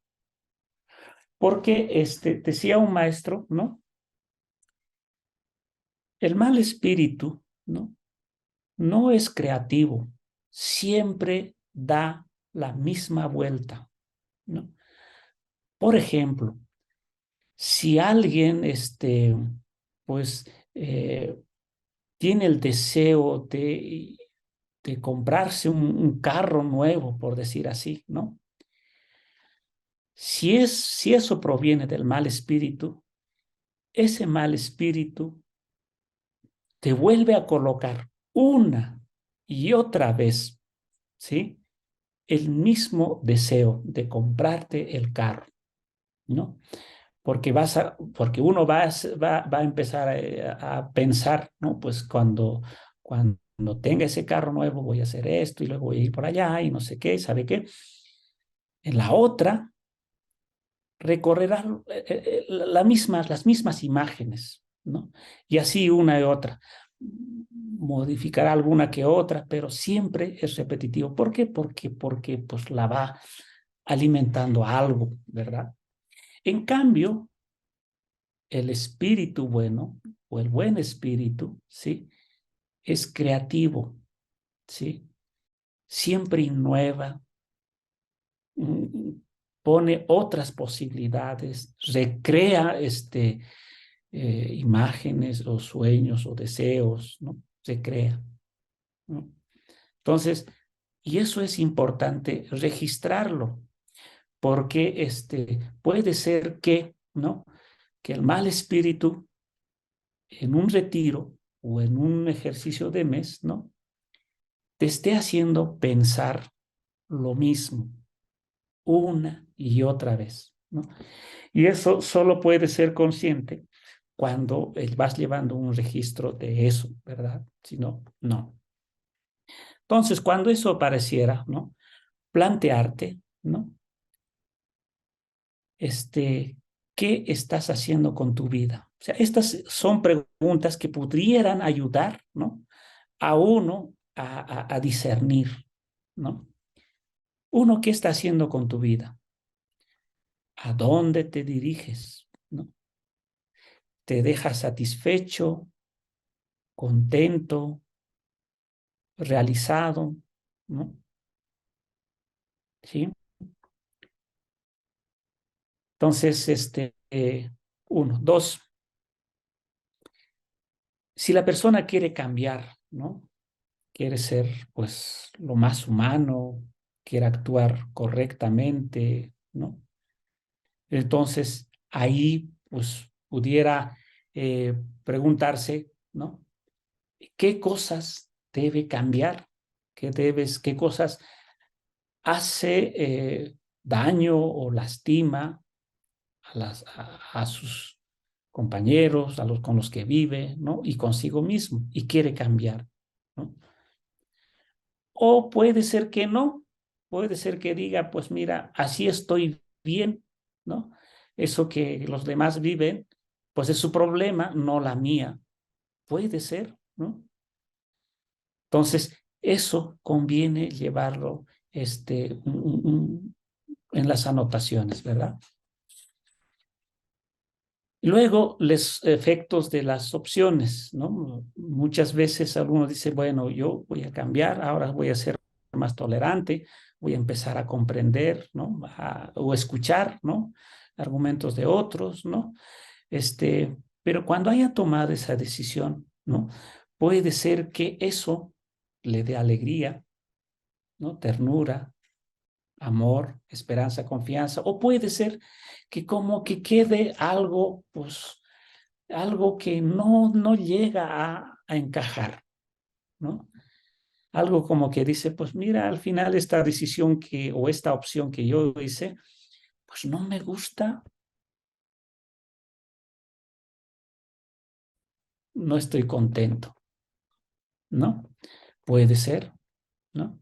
Porque decía un maestro, ¿no? El mal espíritu, ¿no? No es creativo, siempre da la misma vuelta, ¿no? Por ejemplo, si alguien, pues, tiene el deseo de comprarse un carro nuevo, por decir así, ¿no? Si eso proviene del mal espíritu, ese mal espíritu te vuelve a colocar una y otra vez, ¿sí? El mismo deseo de comprarte el carro, ¿no? Porque uno va a empezar a pensar, ¿no? Pues cuando tenga ese carro nuevo voy a hacer esto y luego voy a ir por allá y no sé qué, ¿sabe qué? En la otra recorrerá las mismas imágenes, ¿no? Y así una y otra. Modificará alguna que otra, pero siempre es repetitivo. ¿Por qué? Porque pues la va alimentando algo, ¿verdad? En cambio, el espíritu bueno o el buen espíritu, ¿sí? Es creativo, ¿sí? Siempre innueva, pone otras posibilidades, recrea imágenes o sueños o deseos, ¿no? Se crea, ¿no? Entonces, y eso es importante registrarlo, porque puede ser que, ¿no? Que el mal espíritu en un retiro o en un ejercicio de mes, ¿no? Te esté haciendo pensar lo mismo una y otra vez, ¿no? Y eso solo puede ser consciente cuando vas llevando un registro de eso, ¿verdad? Si no, no. Entonces, cuando eso apareciera, ¿no? Plantearte, ¿no? ¿Qué estás haciendo con tu vida? O sea, estas son preguntas que pudieran ayudar, ¿no? A uno a discernir, ¿no? Uno, ¿qué está haciendo con tu vida? ¿A dónde te diriges? ¿No? ¿Te dejas satisfecho, contento, realizado? ¿No? ¿Sí? Entonces, uno. Dos, si la persona quiere cambiar, ¿no? Quiere ser, pues, lo más humano, quiere actuar correctamente, ¿no? Entonces, ahí, pues, pudiera preguntarse, ¿no? ¿Qué cosas debe cambiar? ¿Qué cosas hace daño o lastima a sus compañeros, con los que vive, ¿no? Y consigo mismo, y quiere cambiar, ¿no? O puede ser que no, puede ser que diga, pues mira, así estoy bien, ¿no? Eso que los demás viven, pues es su problema, no la mía. Puede ser, ¿no? Entonces, eso conviene llevarlo en las anotaciones, ¿verdad? Luego, los efectos de las opciones, ¿no? Muchas veces alguno dice, bueno, yo voy a cambiar, ahora voy a ser más tolerante, voy a empezar a comprender, ¿no? O escuchar, ¿no? Argumentos de otros, ¿no? Pero cuando haya tomado esa decisión, ¿no? Puede ser que eso le dé alegría, ¿no? Ternura, amor, esperanza, confianza, o puede ser que como que quede algo, pues, algo que no llega a encajar, ¿no? Algo como que dice, pues mira, al final esta decisión o esta opción que yo hice, pues no me gusta, no estoy contento, ¿no? Puede ser, ¿no?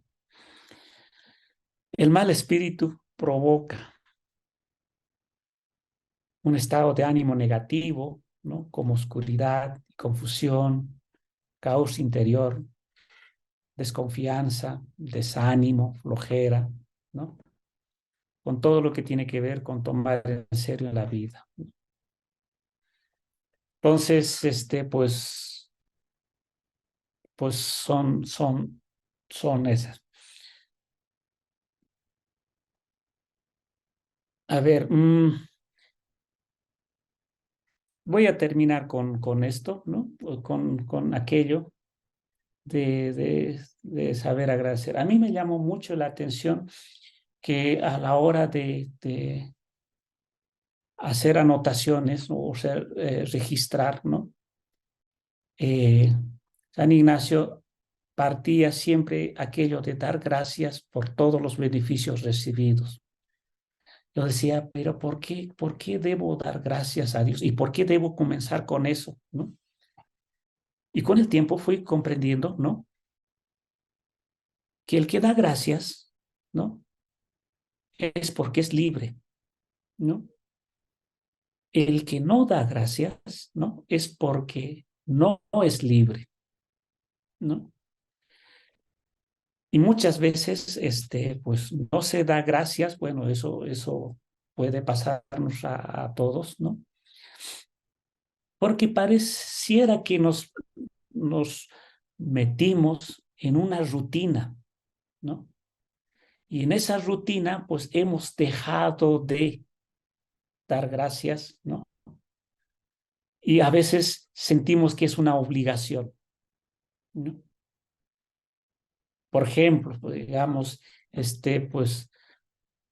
El mal espíritu provoca un estado de ánimo negativo, ¿no? Como oscuridad, confusión, caos interior, desconfianza, desánimo, flojera, ¿no? Con todo lo que tiene que ver con tomar en serio la vida. Entonces, pues son esas. A ver, voy a terminar con esto, ¿no? Con aquello de saber agradecer. A mí me llamó mucho la atención que a la hora de hacer anotaciones, ¿no? O sea, registrar, ¿no? San Ignacio partía siempre aquello de dar gracias por todos los beneficios recibidos. Yo decía, pero ¿por qué debo dar gracias a Dios? ¿Y por qué debo comenzar con eso? ¿No? Y con el tiempo fui comprendiendo, ¿no? Que el que da gracias, ¿no? Es porque es libre, ¿no? El que no da gracias, ¿no? Es porque no es libre, ¿no? Y muchas veces, pues no se da gracias, bueno, eso puede pasarnos a todos, ¿no? Porque pareciera que nos metimos en una rutina, ¿no? Y en esa rutina, pues hemos dejado de dar gracias, ¿no? Y a veces sentimos que es una obligación, ¿no? Por ejemplo, pues, digamos, pues,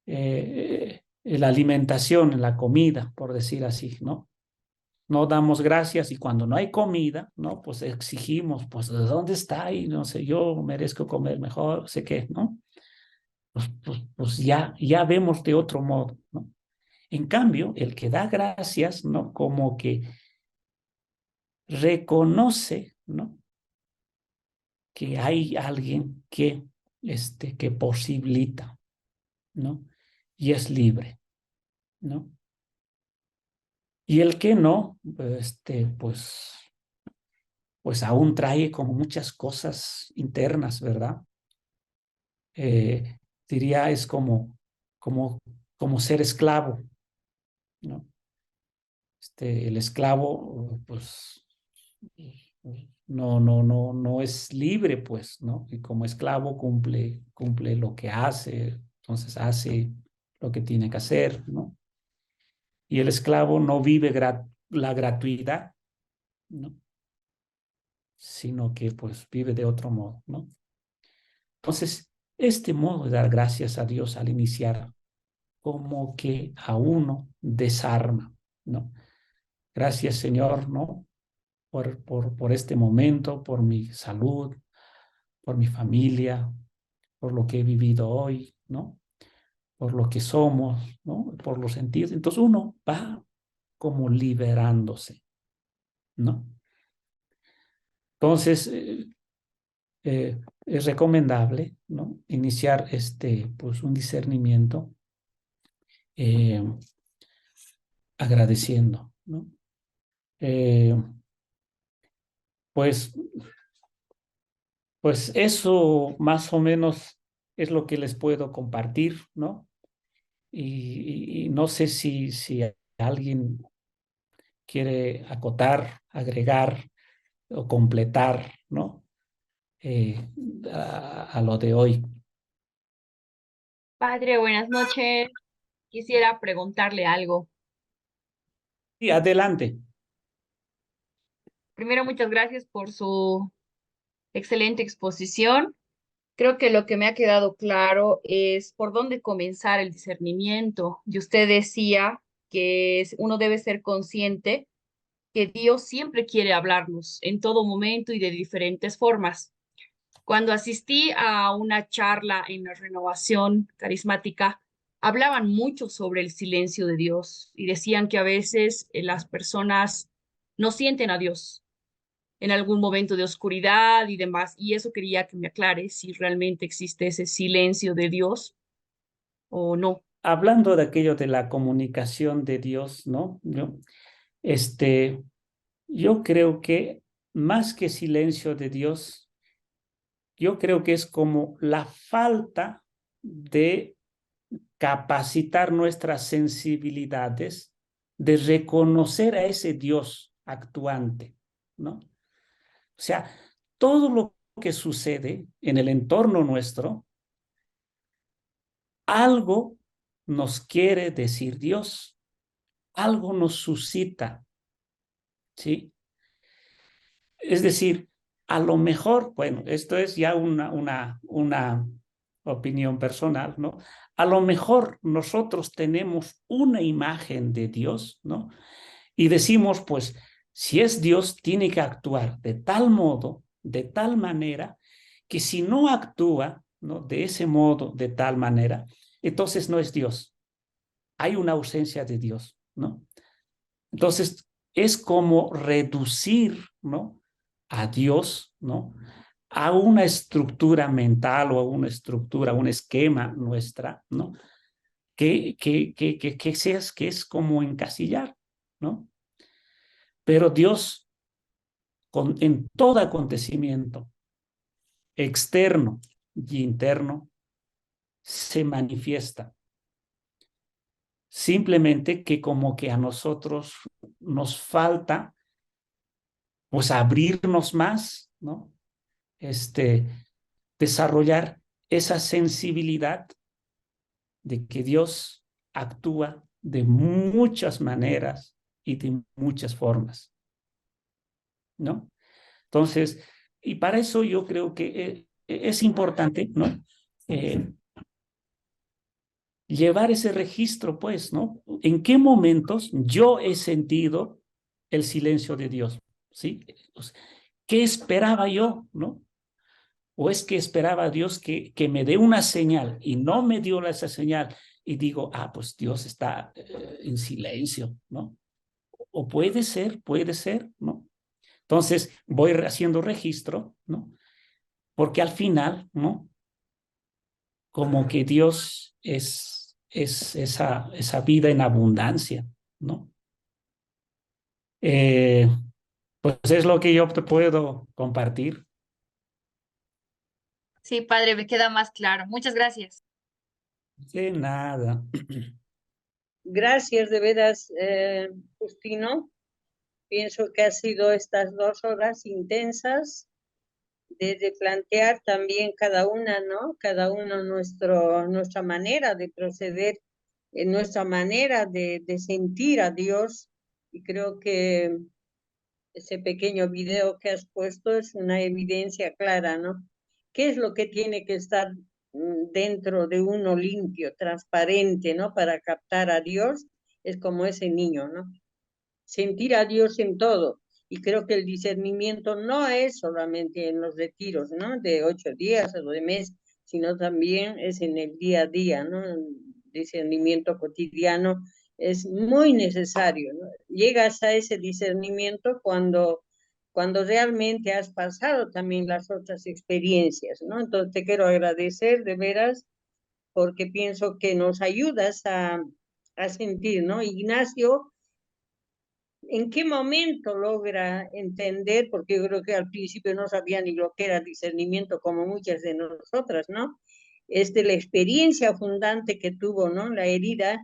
la alimentación, la comida, por decir así, ¿no? no damos gracias y cuando no hay comida, ¿no? Pues exigimos, pues, ¿de dónde está? Y no sé, yo merezco comer mejor, sé qué, ¿no? Pues ya vemos de otro modo, ¿no? En cambio, el que da gracias, ¿no? Como que reconoce, ¿no? Que hay alguien que posibilita, ¿no? Y es libre, ¿no? Y el que no, pues aún trae como muchas cosas internas, ¿verdad? Diría es como ser esclavo, ¿no? El esclavo, pues, no es libre, pues, ¿no? Y como esclavo cumple lo que hace, entonces hace lo que tiene que hacer, ¿no? Y el esclavo no vive la gratuidad, ¿no? Sino que, pues, vive de otro modo, ¿no? Entonces, este modo de dar gracias a Dios al iniciar, como que a uno desarma, ¿no? Gracias, Señor, ¿no? Por este momento, por mi salud, por mi familia, por lo que he vivido hoy, ¿no? Por lo que somos, ¿no? Por los sentidos. Entonces uno va como liberándose, ¿no? Entonces, es recomendable, ¿no? Iniciar pues un discernimiento agradeciendo, ¿no? Pues eso más o menos es lo que les puedo compartir, ¿no? Y no sé si alguien quiere acotar, agregar o completar, ¿no? A lo de hoy. Padre, buenas noches. Quisiera preguntarle algo. Sí, adelante. Primero, muchas gracias por su excelente exposición. Creo que lo que me ha quedado claro es por dónde comenzar el discernimiento. Y usted decía que uno debe ser consciente que Dios siempre quiere hablarnos en todo momento y de diferentes formas. Cuando asistí a una charla en la renovación carismática, hablaban mucho sobre el silencio de Dios y decían que a veces las personas no sienten a Dios en algún momento de oscuridad y demás. Y eso quería que me aclare si realmente existe ese silencio de Dios o no. Hablando de aquello de la comunicación de Dios, ¿no? Yo creo que más que silencio de Dios, yo creo que es como la falta de capacitar nuestras sensibilidades, de reconocer a ese Dios actuante, ¿no? O sea, todo lo que sucede en el entorno nuestro, algo nos quiere decir Dios, algo nos suscita, ¿sí? Es decir, a lo mejor, bueno, esto es ya una opinión personal, ¿no? A lo mejor nosotros tenemos una imagen de Dios, ¿no? Y decimos, pues, si es Dios, tiene que actuar de tal modo, de tal manera, que si no actúa, ¿no? De ese modo, de tal manera, entonces no es Dios. Hay una ausencia de Dios, ¿no? Entonces, es como reducir, ¿no? A Dios, ¿no? A una estructura mental o a una estructura, un esquema nuestra, ¿no? Que es como encasillar, ¿no? Pero Dios, en todo acontecimiento externo y interno, se manifiesta. Simplemente que como que a nosotros nos falta, pues, abrirnos más, ¿no? Desarrollar esa sensibilidad de que Dios actúa de muchas maneras y de muchas formas, ¿no? Entonces, y para eso yo creo que es importante, ¿no? Llevar ese registro, pues, ¿no? ¿En qué momentos yo he sentido el silencio de Dios, ¿sí? O sea, ¿qué esperaba yo, no? ¿O es que esperaba a Dios que me dé una señal y no me dio esa señal y digo, ah, pues Dios está en silencio, ¿no? O puede ser, ¿no? Entonces voy haciendo registro, ¿no? Porque al final, ¿no? Como que Dios es esa vida en abundancia, ¿no? Pues es lo que yo te puedo compartir. Sí, padre, me queda más claro. Muchas gracias. De nada. Gracias de veras, Justino. Pienso que ha sido estas 2 horas intensas de plantear también cada una, ¿no? Cada uno nuestra manera de proceder, nuestra manera de sentir a Dios. Y creo que ese pequeño video que has puesto es una evidencia clara, ¿no? ¿Qué es lo que tiene que estar dentro de uno limpio, transparente, ¿no? Para captar a Dios, es como ese niño, ¿no? Sentir a Dios en todo. Y creo que el discernimiento no es solamente en los retiros, ¿no? De 8 días o de mes, sino también es en el día a día, ¿no? El discernimiento cotidiano es muy necesario, ¿no? Llegas a ese discernimiento cuando realmente has pasado también las otras experiencias, ¿no? Entonces te quiero agradecer de veras porque pienso que nos ayudas a sentir, ¿no? Ignacio, ¿en qué momento logra entender? Porque yo creo que al principio no sabía ni lo que era discernimiento, como muchas de nosotras, ¿no? La experiencia fundante que tuvo, ¿no? La herida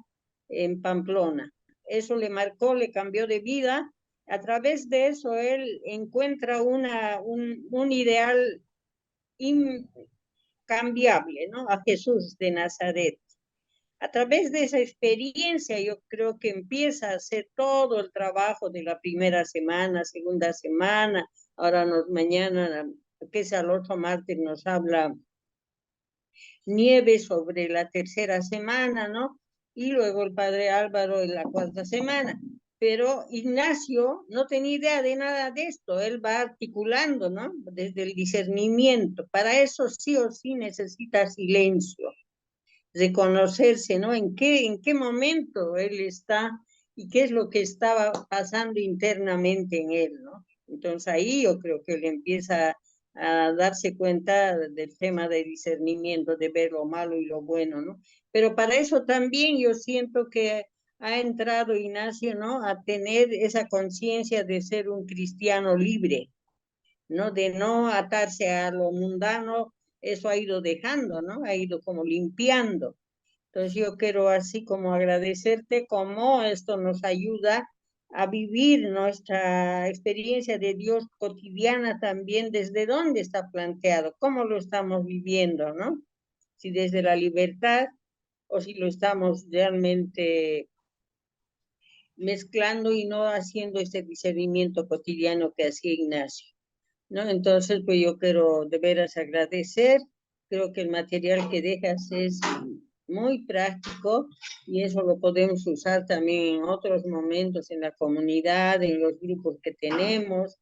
en Pamplona. Eso le marcó, le cambió de vida. A través de eso él encuentra un ideal incambiable, ¿no? A Jesús de Nazaret. A través de esa experiencia yo creo que empieza a hacer todo el trabajo de la primera semana, segunda semana, ahora mañana, que es al otro martes, nos habla Nieve sobre la tercera semana, ¿no? Y luego el padre Álvaro en la 4ª semana. Pero Ignacio no tenía idea de nada de esto, él va articulando, ¿no? Desde el discernimiento. Para eso sí o sí necesita silencio, reconocerse, ¿no? En qué momento él está y qué es lo que estaba pasando internamente en él, ¿no? Entonces ahí yo creo que él empieza a darse cuenta del tema de discernimiento, de ver lo malo y lo bueno, ¿no? Pero para eso también yo siento que ha entrado Ignacio, ¿no? A tener esa conciencia de ser un cristiano libre, ¿no? De no atarse a lo mundano, eso ha ido dejando, ¿no? Ha ido como limpiando. Entonces yo quiero así como agradecerte cómo esto nos ayuda a vivir nuestra experiencia de Dios cotidiana también, desde dónde está planteado, cómo lo estamos viviendo, ¿no? Si desde la libertad o si lo estamos realmente mezclando y no haciendo este discernimiento cotidiano que hacía Ignacio, ¿no? Entonces, pues yo quiero de veras agradecer. Creo que el material que dejas es muy práctico y eso lo podemos usar también en otros momentos en la comunidad, en los grupos que tenemos,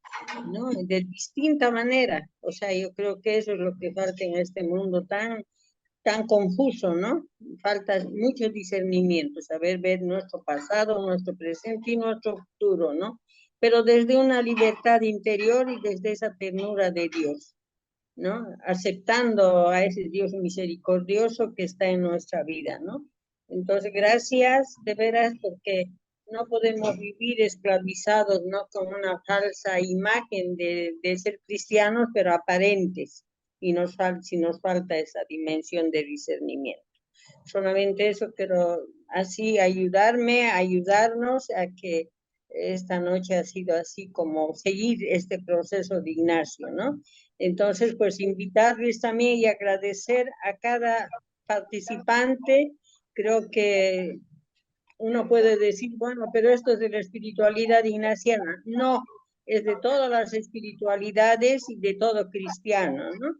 ¿no? De distinta manera. O sea, yo creo que eso es lo que falta en este mundo tan confuso, ¿no? Falta mucho discernimiento, saber ver nuestro pasado, nuestro presente y nuestro futuro, ¿no? Pero desde una libertad interior y desde esa ternura de Dios, ¿no? Aceptando a ese Dios misericordioso que está en nuestra vida, ¿no? Entonces, gracias de veras porque no podemos vivir esclavizados, ¿no? Con una falsa imagen de ser cristianos, pero aparentes, y si nos falta esa dimensión de discernimiento. Solamente eso quiero así ayudarnos a que esta noche ha sido así como seguir este proceso de Ignacio, ¿no? Entonces, pues invitarles también y agradecer a cada participante. Creo que uno puede decir, bueno, pero esto es de la espiritualidad ignaciana. No, es de todas las espiritualidades y de todo cristiano, ¿no?